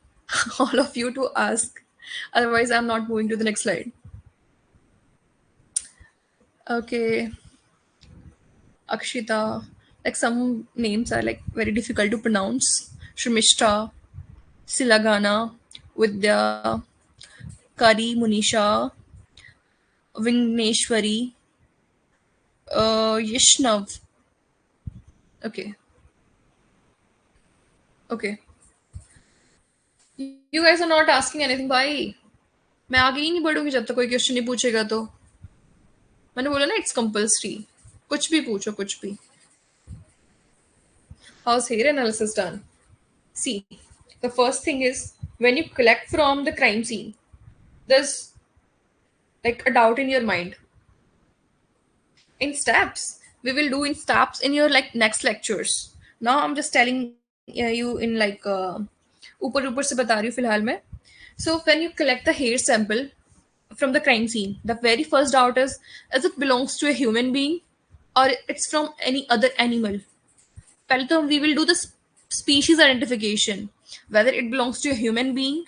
all of you to ask. Otherwise, I'm not moving to the next slide. Okay. Akshita. Like some names are like very difficult to pronounce. Shrmishta, Silagana, Vidya, Kari, Munisha, Vigneshwari, Yishnav. Okay. Okay. You guys are not asking anything भाई. मैं आगे ही नहीं बढ़ूंगी जब तक कोई question नहीं पूछेगा तो. मैंने बोला ना, इट्स कंपल्सरी. कुछ भी पूछो, कुछ भी. How's hair analysis done? See, the first thing is when you collect from the crime scene, there's like a doubt in your mind. In steps, we will do in steps in your like next lectures. Now I'm just telling you in like ऊपर ऊपर से बता रही हूँ फिलहाल में. So when you collect the hair sample from the crime scene, the very first doubt is it belongs to a human being or it's from any other animal. पहले तो we will do the species identification, whether it belongs to a human being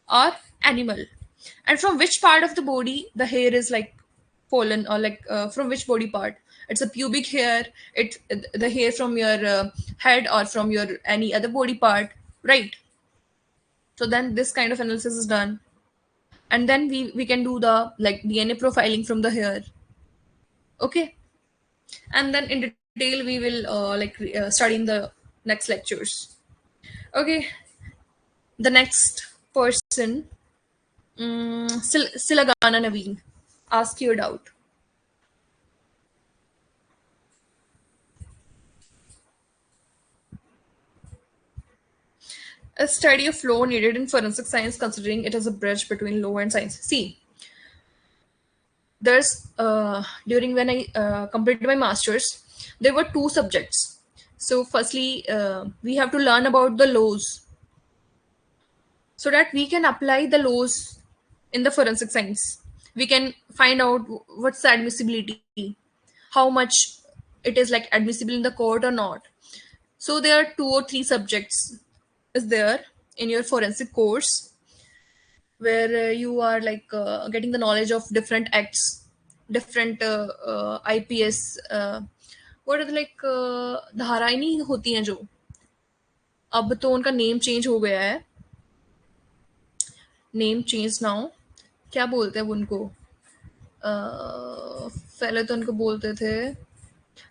or animal, and from which part of the body the hair is like fallen, or like from which body part. It's a pubic hair, it the hair from your head or from your any other body part, right? So then this kind of analysis is done, and then we can do the like DNA profiling from the hair. Okay. And then in detail we will study in the next lectures. Okay. The next person, Silagana Naveen, ask your doubt. A study of law needed in forensic science, considering it as a bridge between law and science. See, there's during when I completed my masters, there were 2 subjects. So firstly, we have to learn about the laws so that we can apply the laws in the forensic science. We can find out what's the admissibility, how much it is like admissible in the court or not. So there are 2 or 3 subjects is there in your forensic course, where you are like getting the knowledge of different acts, different IPS, what are the like धाराएं नहीं होती हैं जो, अब तो उनका name change हो गया है. Name change now. क्या बोलते हैं वो उनको? पहले तो उनको बोलते थे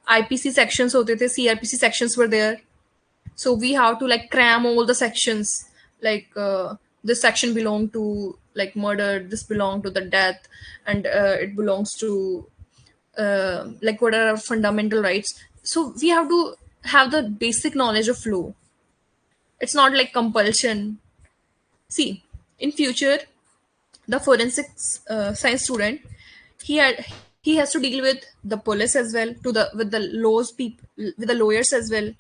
आईपीसी सेक्शंस होते थे, CrPC sections were there. So we have to like cram all the sections, like this section belong to like murder, this belong to the death, and it belongs to like what are our fundamental rights. So we have to have the basic knowledge of law. It's not like compulsion. See, in future the forensics science student, he has to deal with the police as well, to the with the laws people, with the lawyers as well,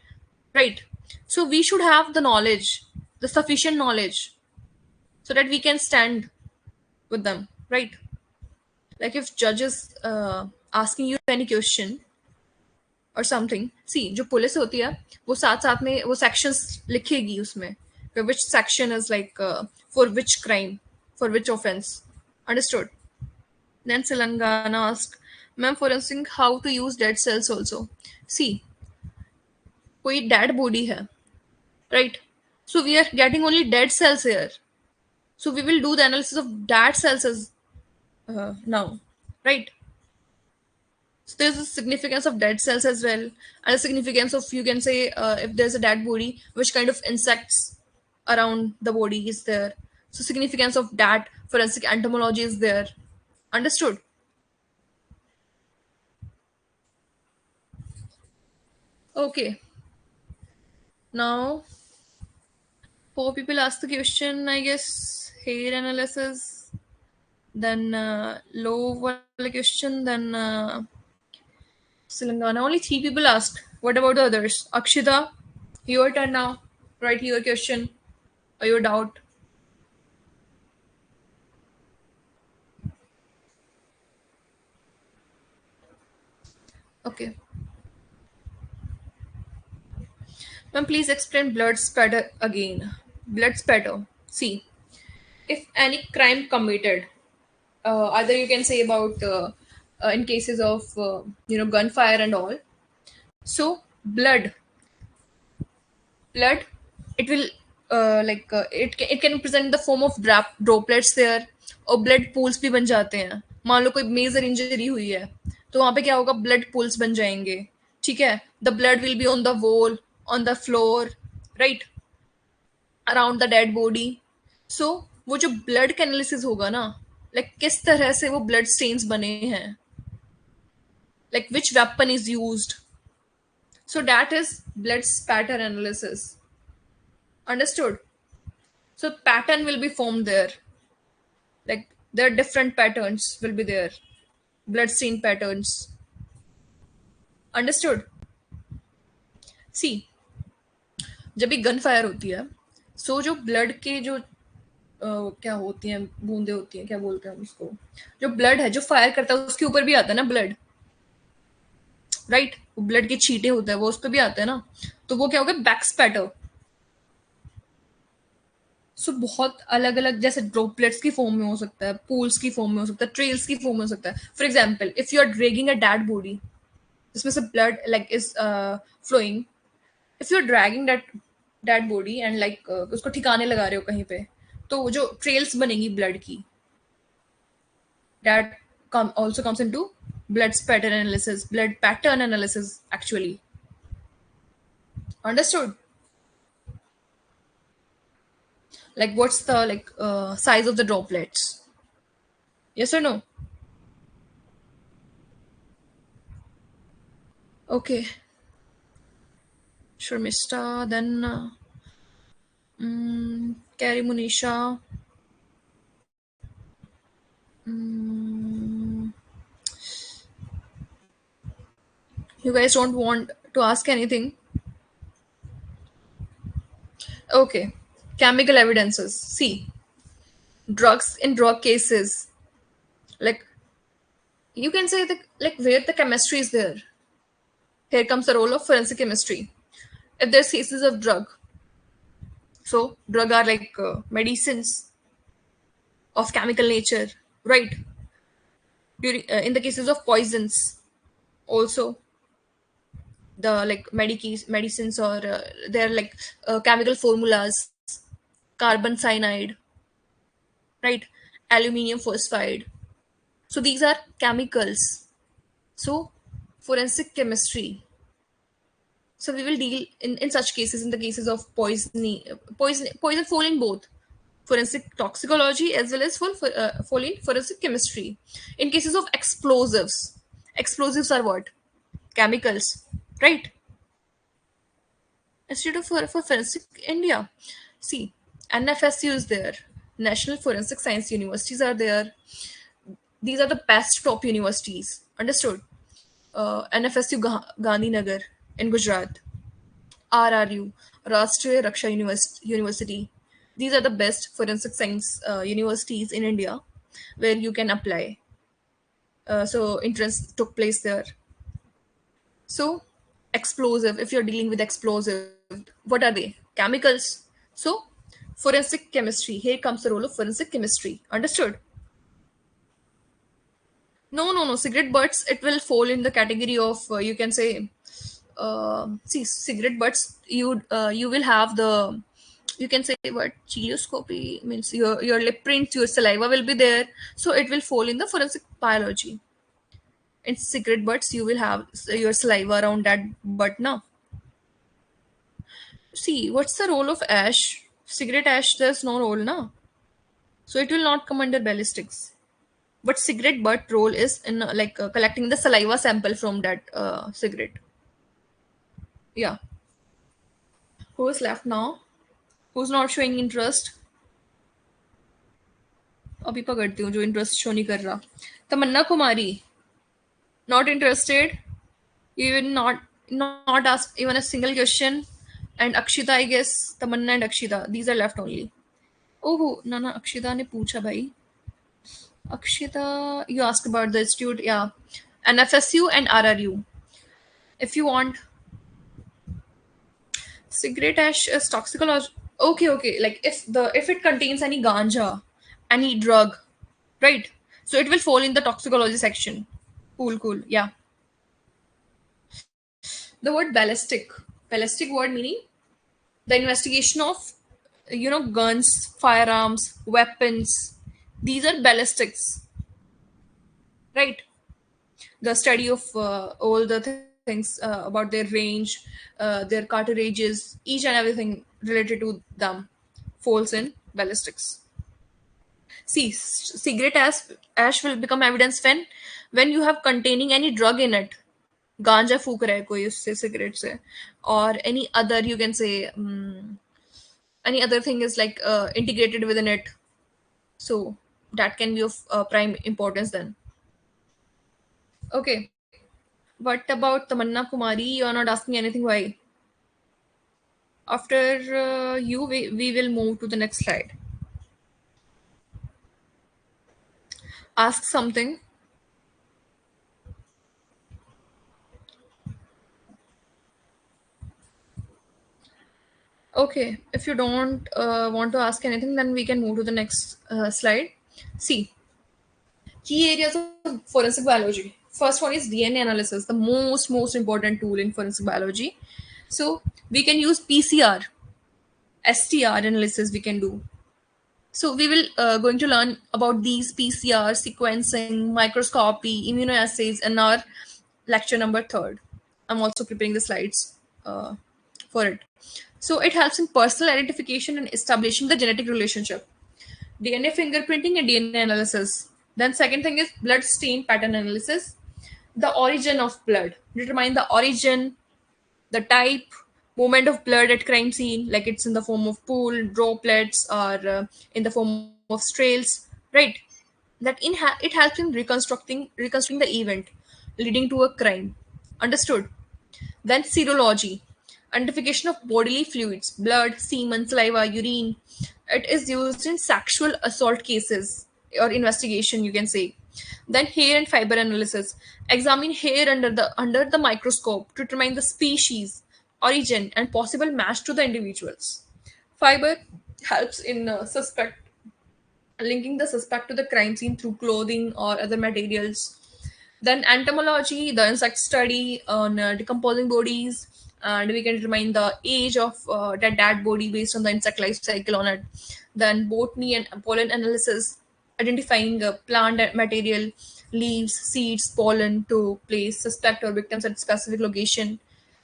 right? So we should have the knowledge, the sufficient knowledge, so that we can stand with them, right? Like if judges asking you any question or something, see, जो police होती है वो साथ साथ में वो sections लिखेगी उसमें, which section is like for which crime, for which offense. Understood? Then Silangana asked, ma'am, forensic, how to use dead cells also. See, कोई dead body है, right? So we are getting only dead cells here. So we will do the analysis of dead cells as now, right? So there's a significance of dead cells as well, and a significance of, you can say, if there's a dead body, which kind of insects around the body is there. So significance of that forensic entomology is there. Understood? Okay. Now, four people ask the question, I guess. Hair analysis, then low wala question, then Telangana. Only three people asked. What about the others? Akshita, your turn now. Write your question or your doubt. Okay. Ma'am, please explain blood spatter again. Blood spatter. See, if any crime committed, either you can say about in cases of gunfire and all. So blood, it will it can present in the form of droplets there, और blood pools भी बन जाते हैं. मान लो कोई major injury हुई है, तो वहां पे क्या होगा, ब्लड पूल्स बन जाएंगे. ठीक है, the blood will be on the wall, on the floor, right, around the dead body. So वो जो ब्लड का एनालिसिस होगा ना, लाइक किस तरह से वो ब्लड स्टेन्स बने हैं, like which weapon is used. So that is blood spatter analysis. Understood? So pattern will be formed there. Like there are different patterns will be there. Bloodstain patterns. Understood? See, जब भी gun fire होती है, सो जो blood के जो क्या होती हैं, बूंदे होती हैं, क्या बोलते हैं हम उसको, जो ब्लड है जो फायर करता है उसके ऊपर भी आता है ना ब्लड, राइट. ब्लड के छींटे होते हैं वो उस पर भी आते हैं ना. तो वो क्या होगा, बैक स्पैटर. सो बहुत अलग अलग, जैसे ड्रॉपलेट्स की फॉर्म में हो सकता है, पूल्स की फॉर्म में हो सकता है, ट्रेल्स की फॉर्म में हो सकता है. For example, if you are dragging a dead body, जिसमें से blood like is flowing, if you are dragging that dead body and like उसको ठिकाने लगा रहे हो कहीं पे, तो जो ट्रेल्स बनेगी ब्लड की, that also comes into blood spatter analysis, blood pattern analysis actually. Understood? Like what's the size of the droplets? Yes or no? Okay. Sharmista, then Carrie Munisha. Mm, you guys don't want to ask anything? Okay. Chemical evidences. See, drugs in drug cases, like you can say the like where the chemistry is there. Here comes the role of forensic chemistry. If there's cases of drug, so drug are like medicines of chemical nature, right? During in the cases of poisons, also the like medicines or they're like chemical formulas, carbon cyanide, right, aluminium phosphide. So these are chemicals. So forensic chemistry, so we will deal in such cases, in the cases of poison fall in both forensic toxicology as well as fall in forensic chemistry. In cases of explosives, explosives are what, chemicals, right? Institute for Forensic India. See, NFSU is there. National Forensic Science Universities are there. These are the best top universities. Understood? NFSU Gandhinagar in Gujarat. RRU, Rashtriya Raksha University. These are the best forensic science universities in India where you can apply. So entrance took place there. So explosive, if you're dealing with explosive, what are they? Chemicals. So forensic chemistry, here comes the role of forensic chemistry. Understood? No. Cigarette butts, it will fall in the category of you can say. See, cigarette butts. You will have the, you can say what, chilioscopy means your lip print, your saliva will be there. So it will fall in the forensic biology. In cigarette butts, you will have your saliva around that butt now. See, what's the role of ash? Cigarette ash, there's no role now. So it will not come under ballistics. But cigarette butt role is in collecting the saliva sample from that cigarette. Yeah. Who is left now? Who's not showing interest? अभी पकड़ती हूँ जो interest show नहीं कर रहा. तमन्ना कुमारी, not interested. Even not ask even a single question. And Akshita, I guess Tamanna and Akshita, these are left only. Oh, Nana, Akshita ने पूछा भाई. Akshita, you asked about the institute, yeah, and FSU and RRU. If you want, cigarette ash is toxicology. Okay, okay. Like if it contains any ganja, any drug, right? So it will fall in the toxicology section. Cool, cool. Yeah. The word ballistic word meaning the investigation of guns, firearms, weapons. These are ballistics, right? The study of all the things about their range, their cartridges, each and everything related to them falls in ballistics. See, cigarette ash will become evidence when you have containing any drug in it. गांजा फूक रहा है कोई उससे cigarette से or any other you can say any other thing is like integrated within it, so that can be of prime importance then. Okay, what about Tamanna Kumari? You are not asking anything. Why? After you, we will move to the next slide. Ask something. Okay, if you don't want to ask anything, then we can move to the next slide. See, key areas of forensic biology. First one is DNA analysis, the most important tool in forensic biology. So we can use PCR, STR analysis. We can do. So we will going to learn about these PCR, sequencing, microscopy, immunoassays in our lecture number 3rd. I'm also preparing the slides for it. So it helps in personal identification and establishing the genetic relationship. DNA fingerprinting and DNA analysis. Then second thing is blood stain pattern analysis. The origin of blood. Determine the origin, the type, movement of blood at crime scene, like it's in the form of pool, droplets, or in the form of trails, right? It helps in reconstructing the event leading to a crime. Understood? Then serology, identification of bodily fluids, blood, semen, saliva, urine. It is used in sexual assault cases or investigation, you can say. Then hair and fiber analysis. Examine hair under the microscope to determine the species, origin, and possible match to the individuals. Fiber helps in suspect linking the suspect to the crime scene through clothing or other materials. Then entomology, the insect study on decomposing bodies, and we can determine the age of that dead body based on the insect life cycle on it. Then botany and pollen analysis, identifying plant material, leaves, seeds, pollen to place suspect or victims at specific location.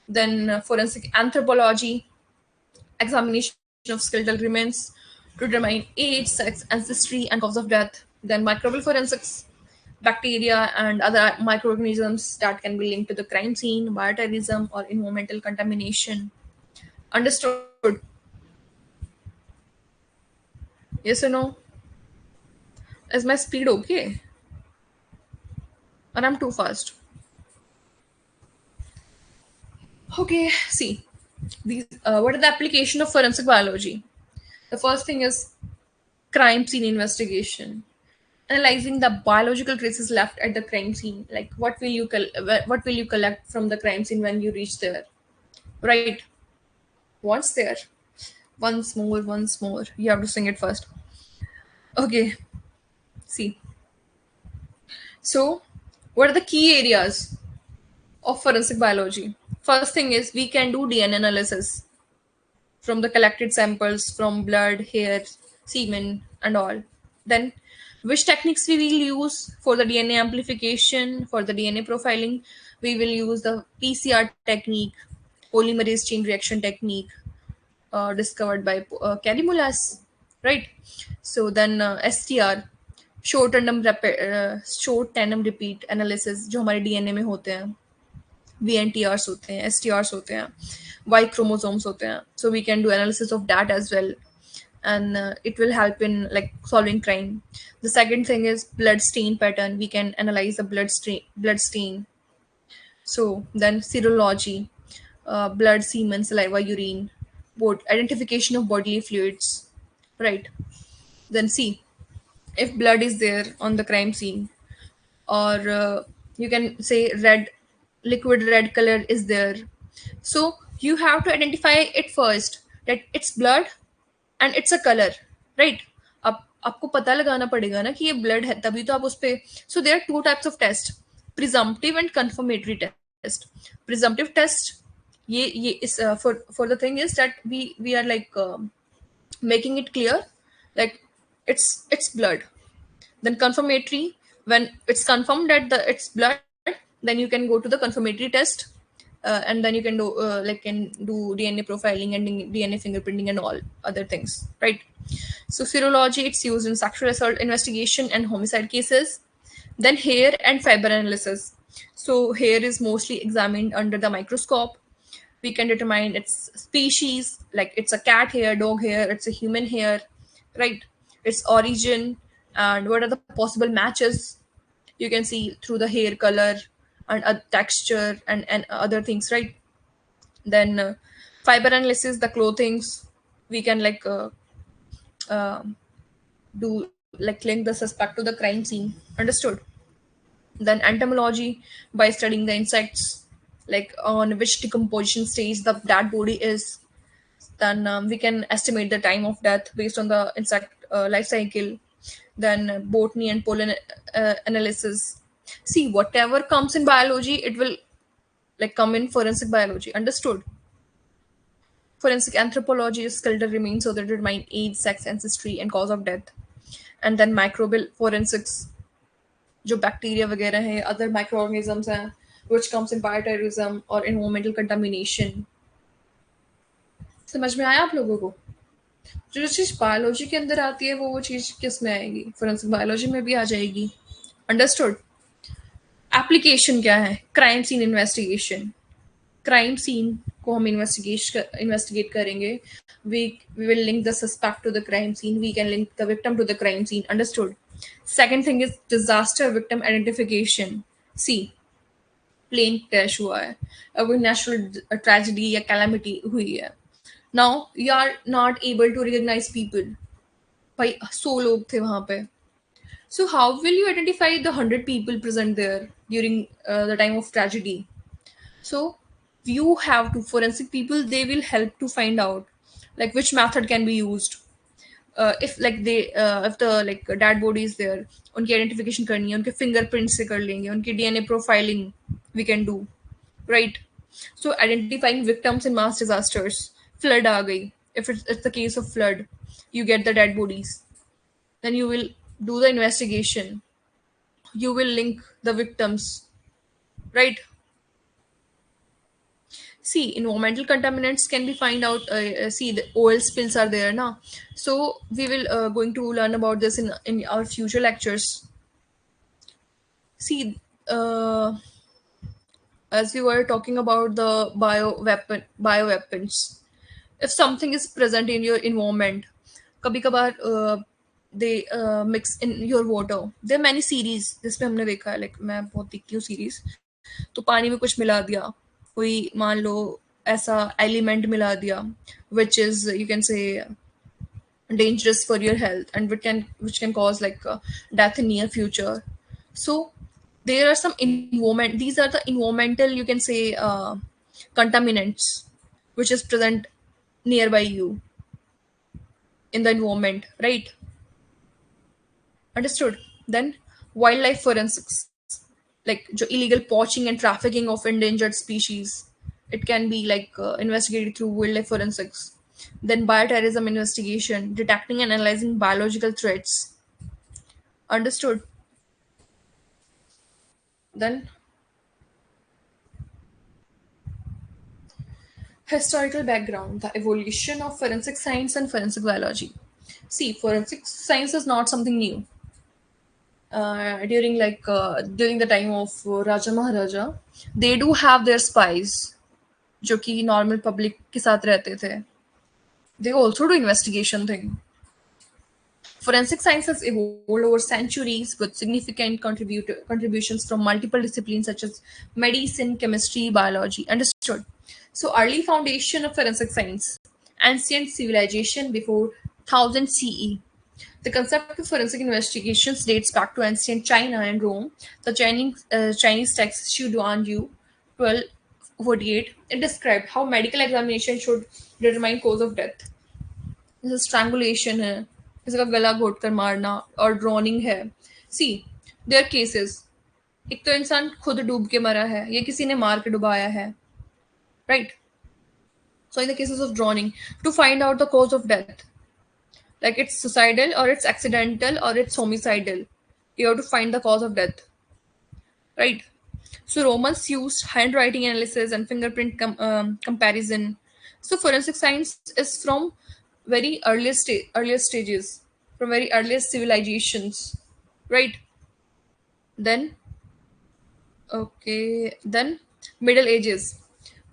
Then forensic anthropology, examination of skeletal remains to determine age, sex, ancestry, and cause of death. Then microbial forensics, bacteria and other microorganisms that can be linked to the crime scene, bioterrorism, or environmental contamination. Understood? Yes or no? Is my speed okay? Or I'm too fast? Okay, see. What are the application of forensic biology? The first thing is crime scene investigation, analyzing the biological traces left at the crime scene, like what will you collect from the crime scene when you reach there, right? Once there, once more, you have to sing it first. Okay, see, so what are the key areas of forensic biology? First thing is we can do DNA analysis from the collected samples from blood, hair, semen, and all. Then Which techniques we will use for the DNA amplification, for the DNA profiling? We will use the PCR technique, polymerase chain reaction technique, discovered by Kerry Mullis, right? So then STR, short tandem repeat analysis, जो हमारे DNA में होते हैं, VNTRs होते हैं, STRs होते हैं, Y chromosomes होते हैं. So we can do analysis of that as well, and it will help in like solving crime. The second thing is blood stain pattern. We can analyze the blood stain. So then serology, blood, semen, saliva, urine, both identification of bodily fluids, right? Then see if blood is there on the crime scene, or you can say red, liquid red color is there. So you have to identify it first, that it's blood and it's a color, right? अब आपको पता लगाना पड़ेगा ना कि ये blood है, तभी तो आप उस पे. So there are two types of test, presumptive and confirmatory test. Presumptive test, ये is for the thing is that we are like making it clear, like it's blood. Then confirmatory, when it's confirmed that it's blood, then you can go to the confirmatory test, and then you can do DNA profiling and DNA fingerprinting and all other things, right? So serology, it's used in sexual assault investigation and homicide cases. Then hair and fiber analysis. So hair is mostly examined under the microscope. We can determine its species, like it's a cat hair, dog hair, it's a human hair, right? Its origin, and what are the possible matches you can see through the hair color and texture and other things, right? Then fiber analysis, the clothings, we can uh, do like link the suspect to the crime scene. Understood? Then entomology, by studying the insects, like on which decomposition stage the dead body is. Then we can estimate the time of death based on the insect life cycle. Then botany and pollen analysis. See, whatever comes in biology, it will like come in forensic biology. Understood? Forensic anthropology is skeletal remains so that determine age, sex, ancestry, and cause of death. And then microbial forensics, जो bacteria वगैरह है, other micro organisms हैं, which comes in bioterrorism और environmental contamination. समझ में आया आप लोगों को? जो चीज़ बायोलॉजी के अंदर आती है वो चीज़ किस में आएगी? फोरेंसिक बायोलॉजी में भी आ जाएगी. अंडरस्टूड? एप्लीकेशन क्या है? Crime scene investigation. Crime scene को हम इन्वेस्टिगेट करेंगे. we will link the suspect to the crime scene, we can link the victim to the crime scene. Understood? Second thing is disaster victim identification. See, plane crash हुआ है, अब कोई natural tragedy या calamity हुई है. Now you are not able to recognize people. भाई 100 लोग थे वहां पे. So how will you identify the 100 people present there during the time of tragedy? So you have to, forensic people, they will help to find out like which method can be used. If like they if the like dead body is there, उनकी identification करनी है, उनके fingerprints से कर लेंगे, उनकी DNA profiling we can do, right? So identifying victims in mass disasters, flood आ गई, if it's the case of flood, you get the dead bodies, then you will do the investigation, you will link the victims, right? See, environmental contaminants can be find out. See, the oil spills are there now, so we will going to learn about this in our future lectures. See, as we were talking about the bioweapons, if something is present in your environment, कभी कभार they mix in your water. There are many series जिसमें हमने देखा है, like मैं बहुत देखती हूँ series. तो पानी में कुछ मिला दिया, कोई मान लो ऐसा एलिमेंट मिला दिया which is, you can say, dangerous for your health and which can cause like death in near future. So there are some environment, these are the environmental, you can say, contaminants which is present nearby you in the environment, right? Understood? Then wildlife forensics, like illegal poaching and trafficking of endangered species, it can be like investigated through wildlife forensics. Then bioterrorism investigation, detecting and analyzing biological threats. Understood? Then, historical background, the evolution of forensic science and forensic biology. See, forensic science is not something new. During the time of Raja Maharaja, they do have their spies, जो कि normal public के साथ रहते थे. They also do investigation thing. Forensic science has evolved over centuries with significant contributions from multiple disciplines such as medicine, chemistry, biology. Understood? So, early foundation of forensic science, ancient civilization before 1000 CE. The concept of forensic investigations dates back to ancient China and Rome. The Chinese text Xu Duanyu 1248 it described how medical examination should determine cause of death. जैसे strangulation है, किसी का गला घोट कर मारना और droning है. सी देयर केसेस, एक तो इंसान खुद डूब के मरा है या किसी ने मार के डुबाया है, राइट? So in the cases of drowning, to find out the cause of death, like it's suicidal or it's accidental or it's homicidal, you have to find the cause of death, right? So Romans used handwriting analysis and fingerprint comparison. So forensic science is from very earlier stages, from very earliest civilizations, right? Then okay, then Middle Ages.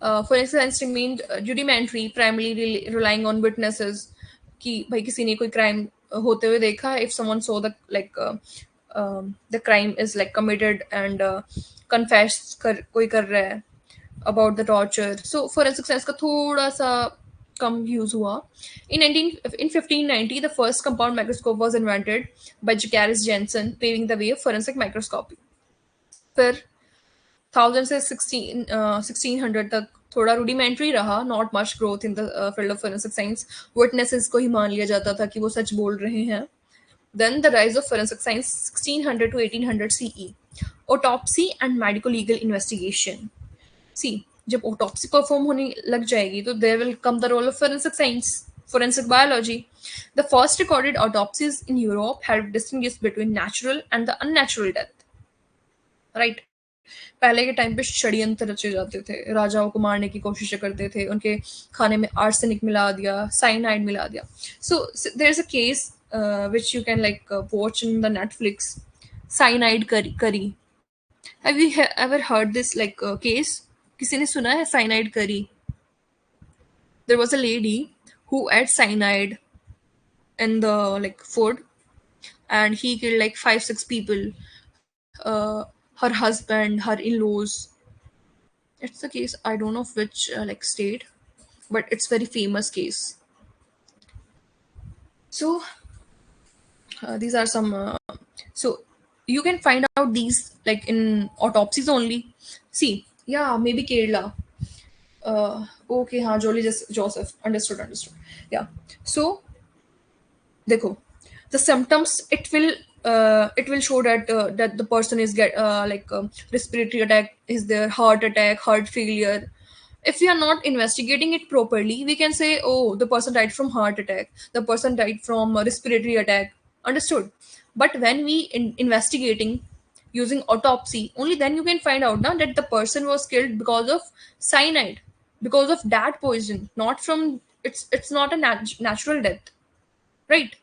Forensic science remained rudimentary, primarily relying on witnesses. कि भाई किसी ने कोई crime होते हुए देखा, if someone saw the crime is like committed and confessed कोई कर रहा है about the torture. So forensic science का थोड़ा सा कम यूज हुआ. In 1590 the first compound microscope was invented by Jacques Janssen, paving the way of forensic microscopy. फिर 1000 से 1600 तक थोड़ा रूडिमेंट्री रहा, not much growth in the field of forensic science. Witnesses को ही मान लिया जाता था कि वो सच बोल रहे हैं. Then the rise of forensic science 1600 to 1800 CE. Autopsy and medico legal investigation. See जब ऑटोप्सी परफॉर्म होने लग जाएगी तो there will come the role of forensic science, forensic biology. The first recorded autopsies in Europe had distinguished between natural and the unnatural death. Right? पहले के time पे षड्यंत्र रचे जाते थे, राजाओं को मारने की कोशिश करते थे, उनके खाने में आर्सेनिक मिला दिया, साइनाइड मिला दिया. So there is a case which you can watch in the Netflix, cyanide curry. Have you ever heard this case? किसी ने सुना है cyanide curry? There was a lady who ate cyanide in the food, and he killed 5-6 people, her husband, her in-laws. It's a case, I don't know of which state, but it's very famous case. So these are some so you can find out these in autopsies only. See, yeah, maybe Kerala. Okay, हाँ, Joseph. Understood. Yeah. So देखो, the symptoms, it will show that the person is get respiratory attack is there, heart attack, heart failure. If we are not investigating it properly, we can say, oh, the person died from heart attack, the person died from respiratory attack. Understood? But when we investigating using autopsy, only then you can find out now that the person was killed because of cyanide, because of that poison, not from, it's not a natural death, right?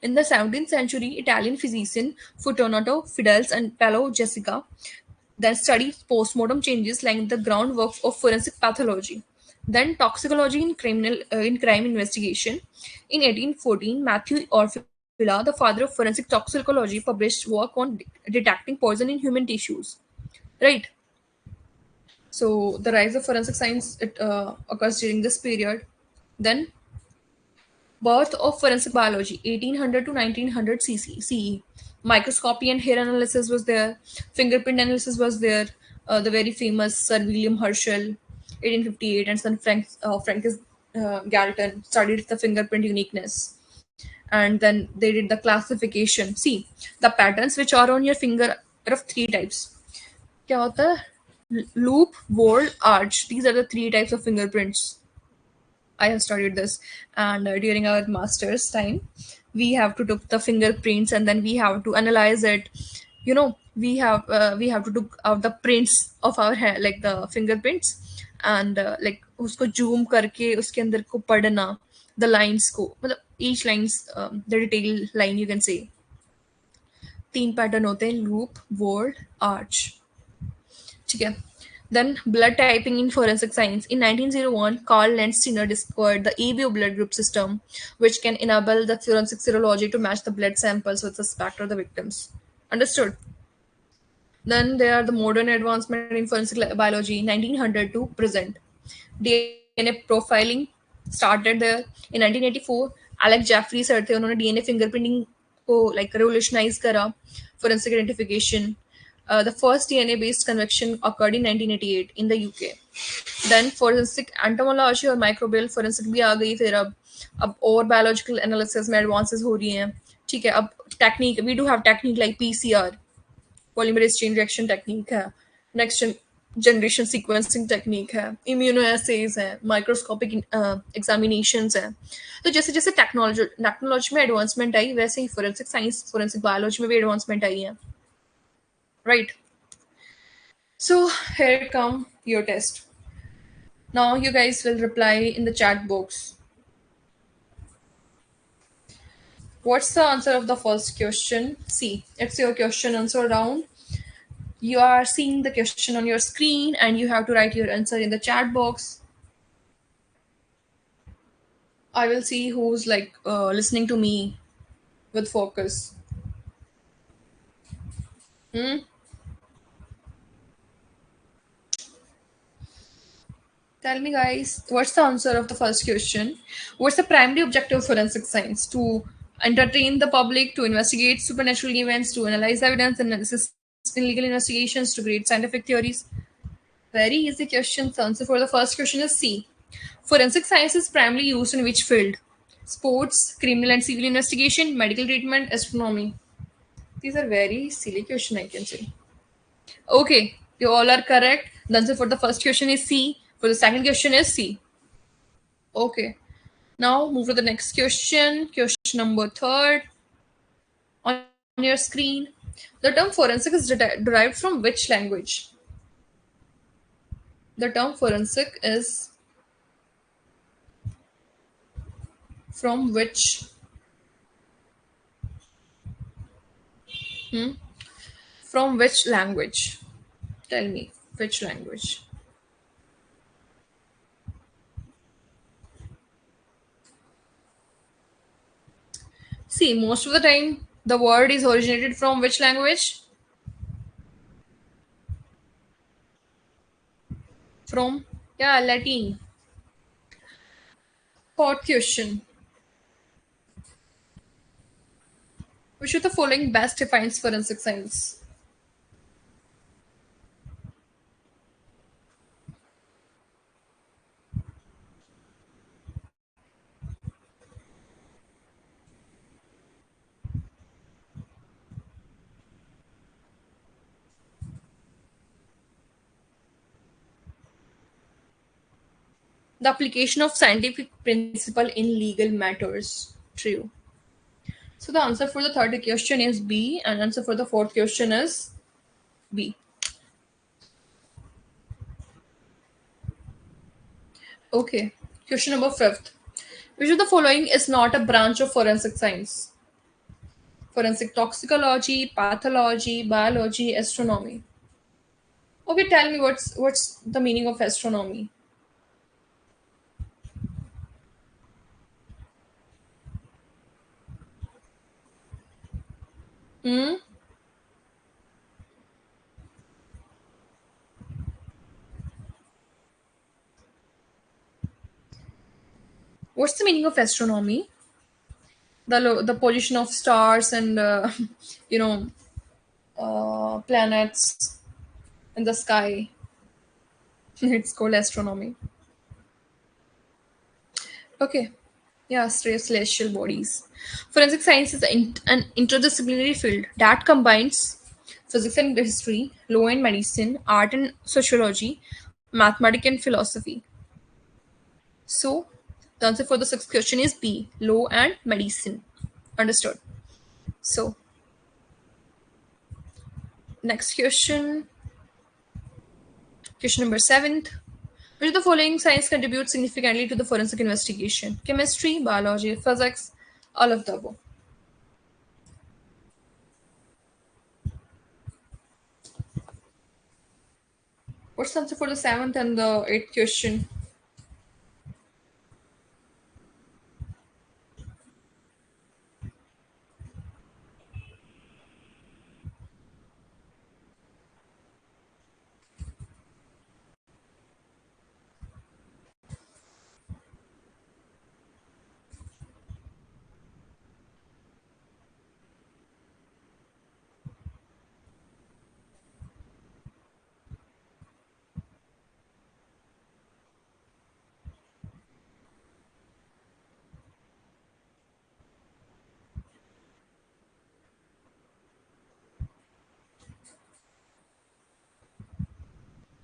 In the 17th century, Italian physician Fortunato Fidelis and Paolo Jessica then studied postmortem changes laying the groundwork of forensic pathology. Then toxicology in crime investigation. In 1814, Matthew Orfila, the father of forensic toxicology, published work on detecting poison in human tissues. Right. So the rise of forensic science occurs during this period. Then birth of forensic biology, 1800 to 1900 CE. Microscopy and hair analysis was there. Fingerprint analysis was there. The very famous Sir William Herschel, 1858, and son Francis Galton studied the fingerprint uniqueness. And then they did the classification. See, the patterns which are on your finger are of 3 types. क्या होता है? Loop, whorl, arch. These are the 3 types of fingerprints. I have studied this, and during our master's time, we have to took the fingerprints and then we have to analyze it. We have to took out the prints of our hair, like the fingerprints, and like उसको zoom करके उसके अंदर को पढ़ना, the lines को, मतलब each lines, the detail line you can say. 3 pattern होते हैं, लूप, वोल्ड, आर्च. ठीक है. Then blood typing in forensic science. In 1901, Carl Landsteiner discovered the ABO blood group system, which can enable the forensic serology to match the blood samples with suspect or the victims. Understood? Then there are the modern advancement in forensic biology, 1900 to present. DNA profiling started there in 1984. Alex Jeffrey sir थे, उन्होंने DNA fingerprinting को like revolutionize करा, forensic identification. The first DNA based conviction occurred in 1988 in the UK. Then forensic entomology और microbial forensic भी आ गई फिर अब और biological analysis में advances हो रही हैं. ठीक है. अब technique, we do have technique like PCR, polymerase chain reaction technique है, next generation sequencing technique है, immunoassays है, microscopic examinations है. तो जैसे जैसे टेक्नोलॉजी में एडवांसमेंट आई, वैसे ही फोरेंसिक साइंस, फोरेंसिक बायोलॉजी में भी एडवांसमेंट आई है. Right. So here come your test. Now you guys will reply in the chat box. What's the answer of the first question? See, it's your question answer round. You are seeing the question on your screen and you have to write your answer in the chat box. I will see who's like listening to me with focus. Tell me, guys, what's the answer of the first question? What's the primary objective of forensic science? To entertain the public, to investigate supernatural events, to analyze evidence and assist in legal investigations, to create scientific theories? Very easy question. The answer for the first question is C. Forensic science is primarily used in which field? Sports, criminal and civil investigation, medical treatment, astronomy. These are very silly questions, I can say. Okay, you all are correct. The answer for the first question is C. For the second question is C. Okay. Now move to the next question. Question number 3 on your screen. The term forensic is derived from which language? The term forensic is from which? From which language? Tell me, which language? See, most of the time, the word is originated from which language? From, yeah, Latin. Fourth question. Which of the following best defines forensic science? The application of scientific principle in legal matters. True. So the answer for the third question is B, and answer for the fourth question is B. Okay. Question number 5. Which of the following is not a branch of forensic science? Forensic toxicology, pathology, biology, astronomy. Okay, tell me what's the meaning of astronomy? What's the meaning of astronomy? The position of stars and you know planets in the sky. It's called astronomy. Okay. Yeah, celestial bodies. Forensic science is an interdisciplinary field that combines physics and history, law and medicine, art and sociology, mathematics and philosophy. So, the answer for the sixth question is B, law and medicine. Understood. So, next question. Question number 7. Which of the following science contributes significantly to the forensic investigation? Chemistry, biology, physics, all of the above. What's the answer for the seventh and the eighth question?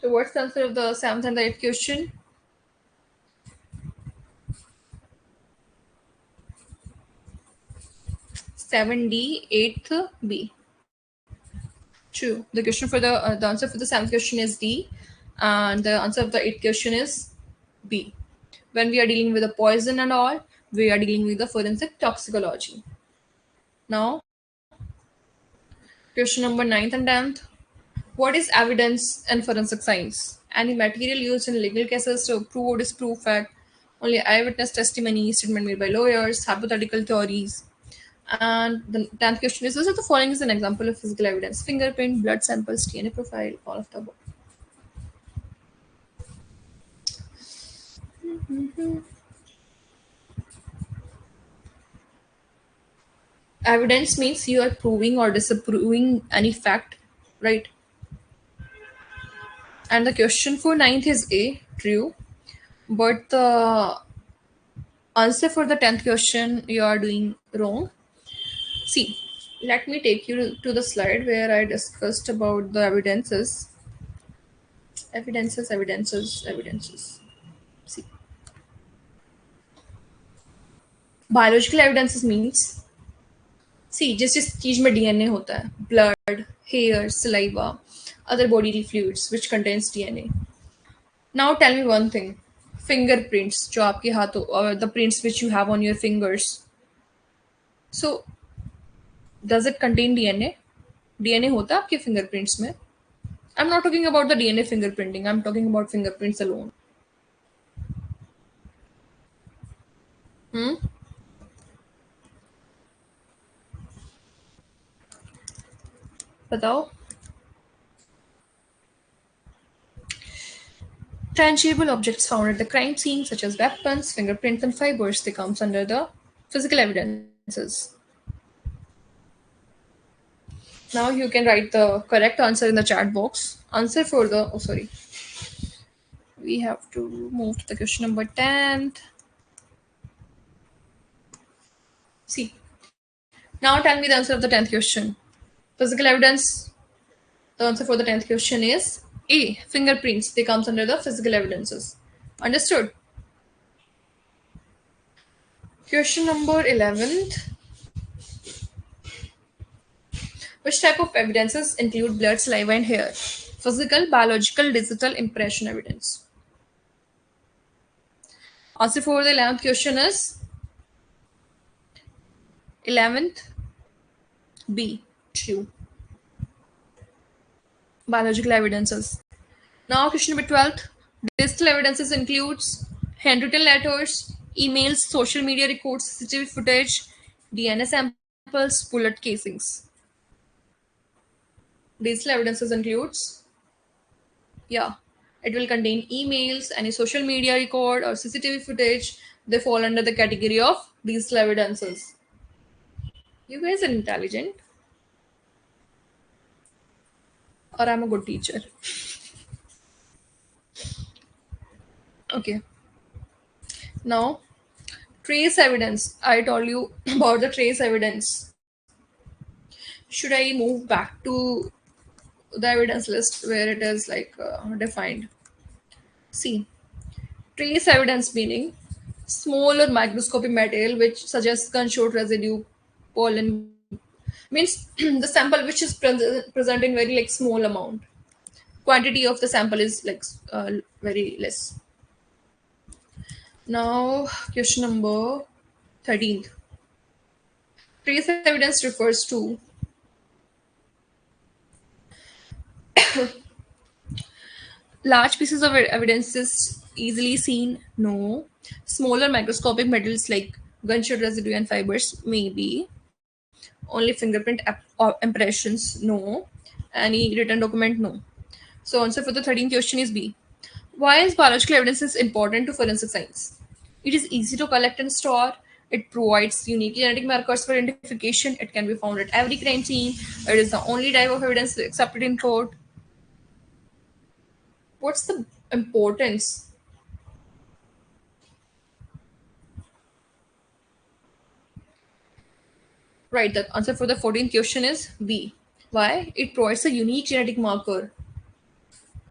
So, what's the answer of the seventh and the eighth question? 7D, 8th B. True. The answer for the seventh question is D, and the answer of the eighth question is B. When we are dealing with the poison and all, we are dealing with the forensic toxicology. Now, question number ninth and 10th. What is evidence in forensic science? Any material used in legal cases to prove or disprove fact, only eyewitness testimony, statement made by lawyers, hypothetical theories. And the 10th question is, which of the following is an example of physical evidence? Fingerprint, blood samples, DNA profile, all of the above. Evidence means you are proving or disapproving any fact, right? And the question for ninth is A, true. But the answer for the 10th question you are doing wrong. See, let me take you to the slide where I discussed about the evidences. Evidences. See, biological evidences means, see, जिस चीज में DNA होता है, blood, hair, saliva, other bodily fluids which contains DNA. Now tell me one thing. Fingerprints, जो आपके हाथों, or the prints which you have on your fingers. So, does it contain DNA? DNA होता है आपके fingerprints में? I'm not talking about the DNA fingerprinting. I'm talking about fingerprints alone. Hmm? बताओ. Tangible objects found at the crime scene, such as weapons, fingerprints, and fibers, they comes under the physical evidences. Now you can write the correct answer in the chat box. Answer for the, oh sorry, we have to move to the question number 10. See, now tell me the answer of the 10th question. Physical evidence, the answer for the 10th question is A, fingerprints, they comes under the physical evidences. Understood? Question number 11th. Which type of evidences include blood, saliva, and hair? Physical, biological, digital, impression evidence. Answer for the 11th question is 11th B. True. Biological evidences. Now question number 12th. Digital evidences includes handwritten letters, emails, social media records, CCTV footage, DNA samples, bullet casings. Digital evidences includes, yeah, it will contain emails, any social media record or CCTV footage. They fall under the category of digital evidences. You guys are intelligent, or I'm a good teacher. Okay. Now, trace evidence. I told you about the trace evidence. Should I move back to the evidence list where it is like defined? See, trace evidence meaning small or microscopic material which suggests gunshot residue, pollen means the sample which is present in very like small amount. Quantity of the sample is like very less. Now, question number 13th. Trace evidence refers to large pieces of evidence is easily seen. No. Smaller microscopic metals like gunshot residue and fibers, maybe. Only fingerprint impressions, no. Any written document, no. So answer for the 13th question is B. Why is biological evidence is important to forensic science? It is easy to collect and store. It provides unique genetic markers for identification. It can be found at every crime scene. It is the only type of evidence accepted in court. What's the importance? Right, the answer for the 14th question is B. Why? It provides a unique genetic marker.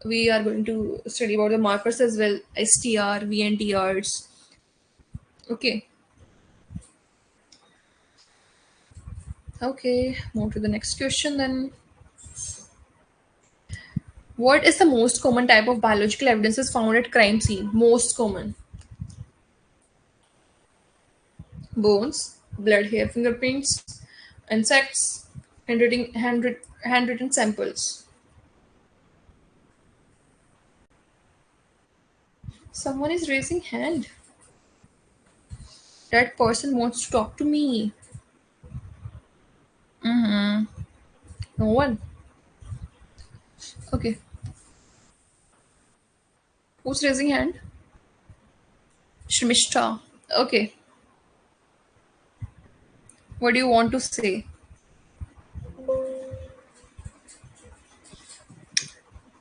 We are going to study about the markers as well, STR, VNTRs. Okay. Okay, move to the next question then. What is the most common type of biological evidences found at crime scene? Most common. Bones, blood, hair, fingerprints, insects, handwritten samples. Someone is raising hand. That person wants to talk to me. Mm-hmm. No one. Okay. Who's raising hand? Shmishta. Okay. What do you want to say?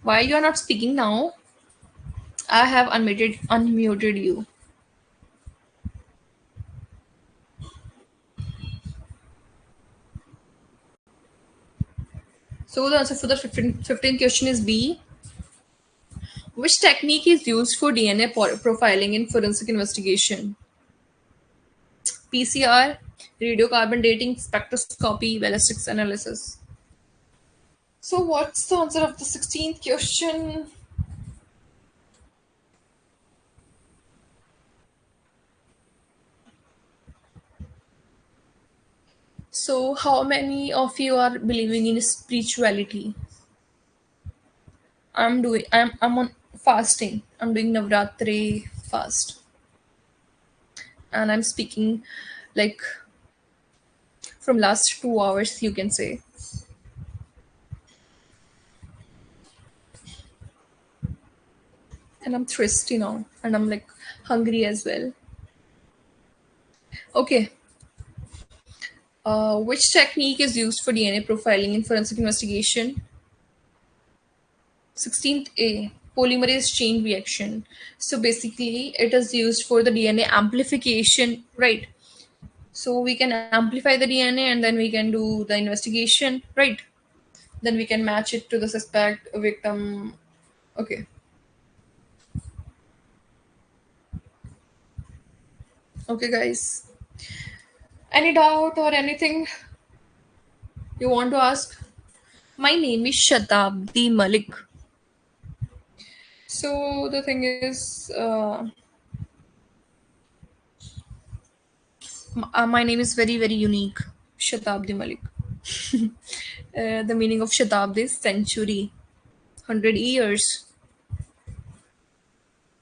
While you are not speaking now, I have unmuted you. So the answer for the 15th question is B. Which technique is used for DNA profiling in forensic investigation? PCR, radiocarbon dating, spectroscopy, ballistics analysis. So what's the answer of the 16th question? So how many of you are believing in spirituality? I'm on fasting. I'm doing Navratri fast. And I'm speaking like from last 2 hours, you can say. And I'm thirsty now. And I'm like hungry as well. Okay. Which technique is used for DNA profiling in forensic investigation? 16th A. Polymerase chain reaction. So basically, it is used for the DNA amplification, right? So we can amplify the DNA and then we can do the investigation, right? Then we can match it to the suspect, victim. Okay. Okay, guys. Any doubt or anything you want to ask? My name is Shatabdi Malik. So the thing is, my name is very, very unique. Shatabdi Malik. The meaning of Shatabdi is century, 100 years.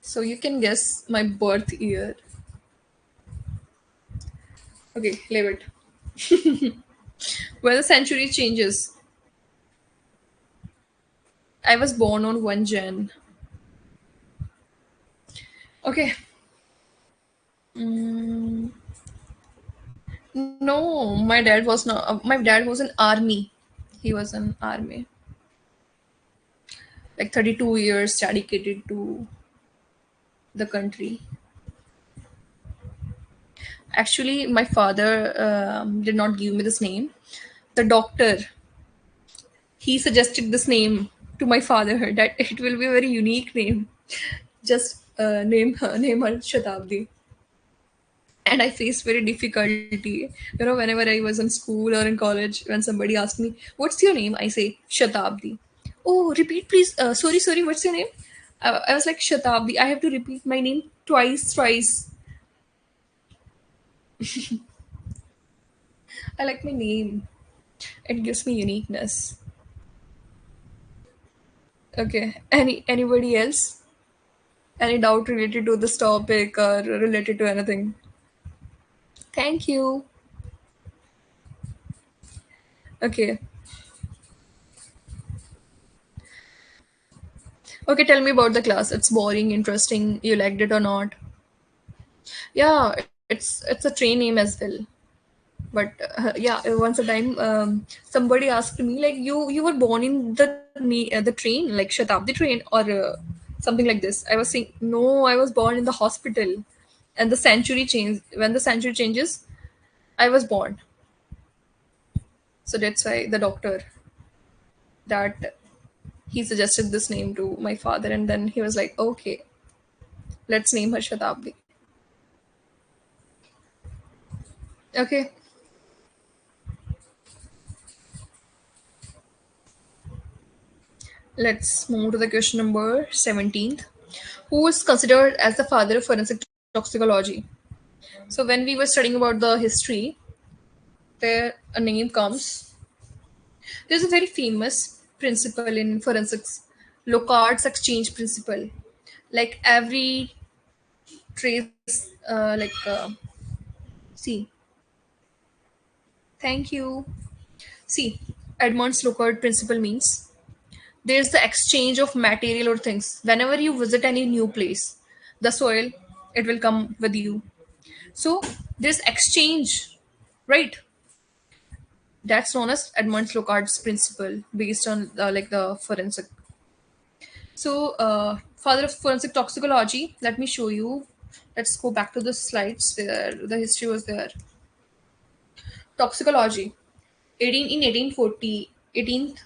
So you can guess my birth year. Okay, leave it. Where the century changes. I was born on 1 Jan. Okay. Mm, no, my dad was not. My dad was an army. He was an army. Like 32 years dedicated to the country. Actually, my father did not give me this name. The doctor, he suggested this name to my father that it will be a very unique name. Just name her Shatabdi. and I faced very difficulty. Whenever I was in school or in college, when somebody asked me, "What's your name?" I say Shatabdi. Oh, repeat, please. Sorry. What's your name? I was like Shatabdi. I have to repeat my name twice. I like my name. It gives me uniqueness. Okay. Anybody else? Any doubt related to this topic or related to anything? Thank you. Okay. Okay, tell me about the class. It's boring, interesting. You liked it or not? Yeah, it's a train name as well. But yeah, once a time, somebody asked me like, you were born in the train, like Shatabdi train, or something like this. I was saying no, I was born in the hospital, and the century changed. When the century changes, I was born. So that's why the doctor that he suggested this name to my father, and then he was like, okay, let's name her Shatabdi. Okay, let's move to the question number 17th. Who is considered as the father of forensic toxicology? So when we were studying about the history, there a name comes. There's a very famous principle in forensics, Locard's exchange principle. Like every trace, see, thank you. See, Edmond's Locard principle means there's the exchange of material or things. Whenever you visit any new place, the soil, it will come with you. So there's exchange, right? That's known as Edmund Locard's principle, based on like the forensic. So, father of forensic toxicology. Let me show you. Let's go back to the slides. There, the history was there. Toxicology. 18th,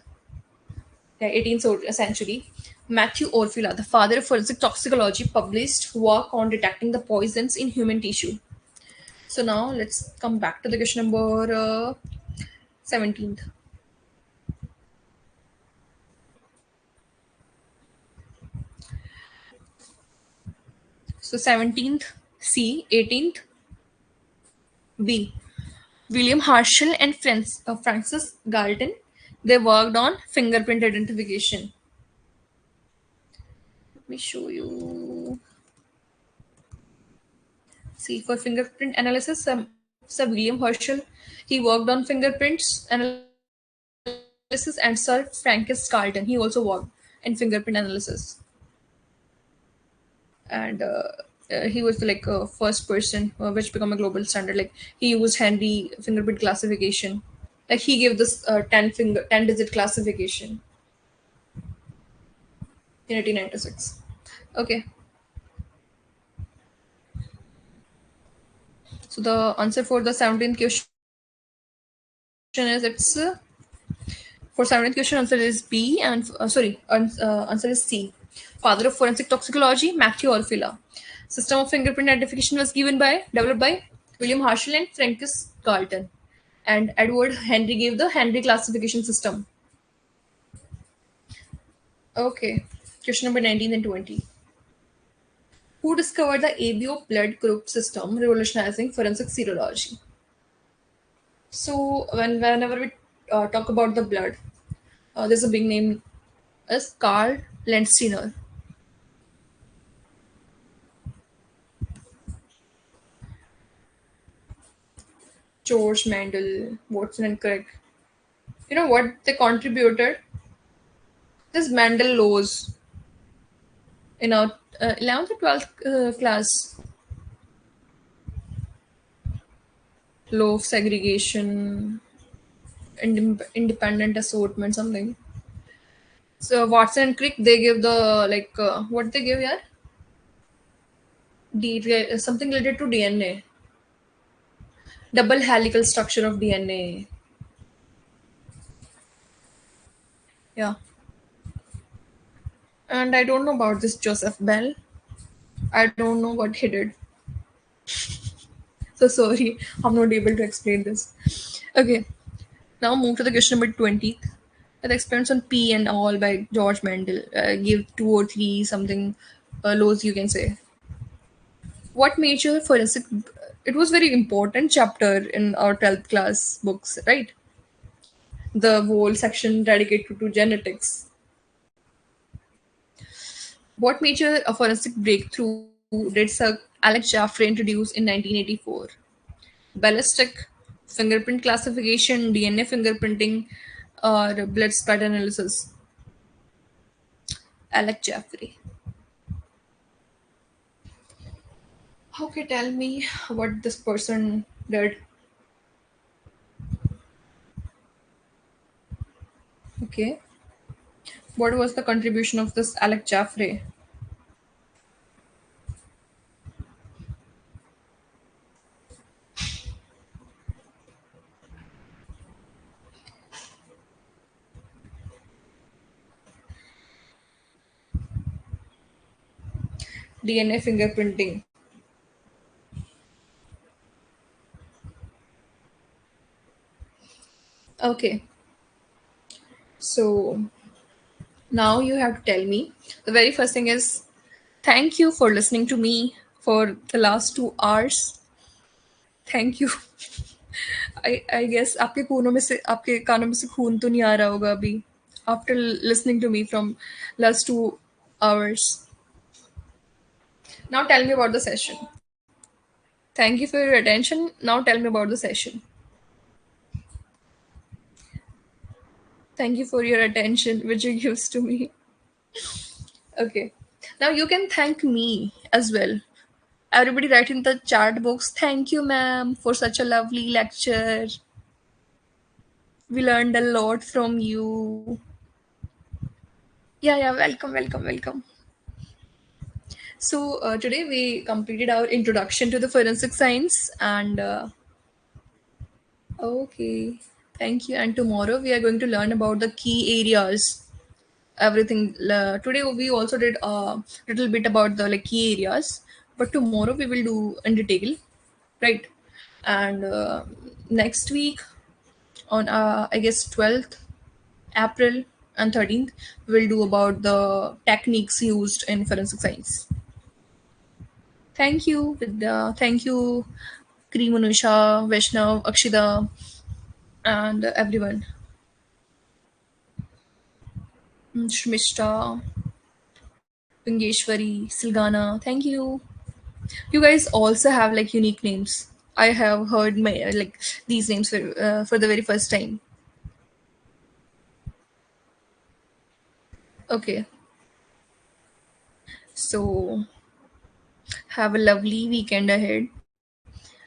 yeah, 18th century. Matthew Orfila, the father of forensic toxicology, published work on detecting the poisons in human tissue. So now let's come back to the question number 17th. So 17th C, 18th B. William Herschel and Francis Galton, they worked on fingerprint identification. Let me show you. See, for fingerprint analysis, Sir William Herschel, he worked on fingerprints analysis, and Sir Francis Galton, he also worked in fingerprint analysis. And he was like first person which become a global standard. Like he used Henry fingerprint classification. Like he gave this 10 digit classification in 1896. Okay, so the answer for the 17th question is it's for 17th question answer is B, and answer is C. Father of forensic toxicology, Matthew Orfila. System of fingerprint identification was given by developed by William Herschel and Francis Galton, and Edward Henry gave the Henry classification system. Okay, question number 19 and 20. Who discovered the ABO blood group system, revolutionizing forensic serology? So whenever we talk about the blood, there's a big name as Carl Landsteiner. George Mendel, Watson and Crick. You know what they contributed? This Mendel laws in our 11th or 12th class. Law of segregation, independent assortment, something. So Watson and Crick, they give the like what they give here? Something related to DNA, double helical structure of DNA. Yeah, and I don't know about this Joseph Bell. I don't know what he did. So sorry, I'm not able to explain this. Okay, now move to the question number 20. The experiments on P and all by George Mendel. Give two or three something laws you can say. What major forensic? It was very important chapter in our 12th class books, right? The whole section dedicated to genetics. What major forensic breakthrough did Sir Alex Jaffe introduce in 1984? Ballistic, fingerprint classification, DNA fingerprinting, or blood splatter analysis? Alex Jaffe. Okay, tell me what this person did. Okay. What was the contribution of this Alex Jaffe? DNA fingerprinting. Okay. So now you have to tell me. The very first thing is thank you for listening to me for the last 2 hours. Thank you. I guess आपके खूनों में से आपके कानों में से खून तो नहीं आ रहा होगा अभी after listening to me from last 2 hours. Now tell me about the session. Thank you for your attention. Now tell me about the session. Thank you for your attention, which you gives to me. Okay. Now you can thank me as well. Everybody write in the chat box, thank you, ma'am, for such a lovely lecture. We learned a lot from you. Yeah, yeah, welcome, welcome, welcome. So today we completed our introduction to the forensic science and okay, thank you. And tomorrow we are going to learn about the key areas. Everything today we also did a little bit about the like key areas, but tomorrow we will do in detail, right? And next week on I guess 12th April and 13th we'll do about the techniques used in forensic science. Thank you, Vidya. Thank you, Krimanusha, Vaishnav, Akshida, and everyone. Shmishta, Pingeshwari, Silgana. Thank you. You guys also have like unique names. I have heard my like these names for the very first time. Okay, so have a lovely weekend ahead,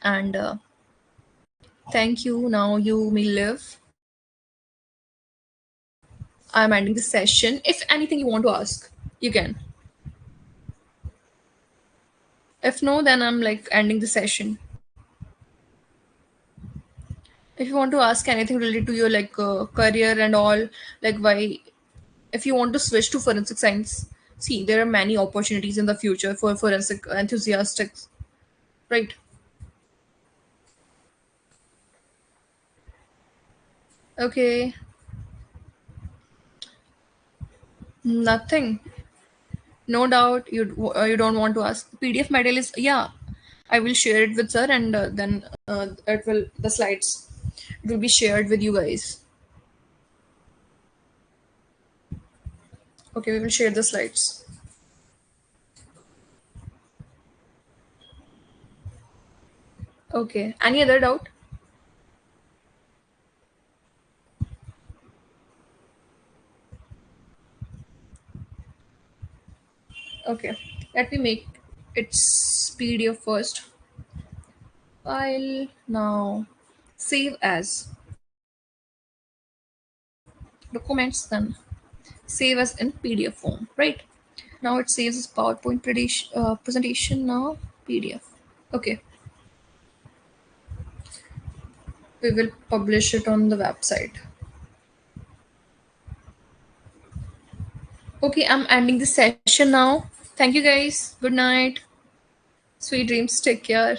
and thank you. Now you may live. I'm ending the session. If anything you want to ask, you can. If no, then I'm like ending the session. If you want to ask anything related to your like career and all, like why, if you want to switch to forensic science, see there are many opportunities in the future for forensic enthusiasts, right? Okay, nothing. No doubt you don't want to ask. PDF material is yeah. I will share it with sir and then it will the slides it will be shared with you guys. Okay, we will share the slides. Okay. Any other doubt? Okay. Let me make its PDF first. File now. Save as documents then save as in PDF form, right? Now it saves as PowerPoint presentation now PDF. Okay, we will publish it on the website. Okay, I'm ending the session now. Thank you guys. Good night. Sweet dreams. Take care.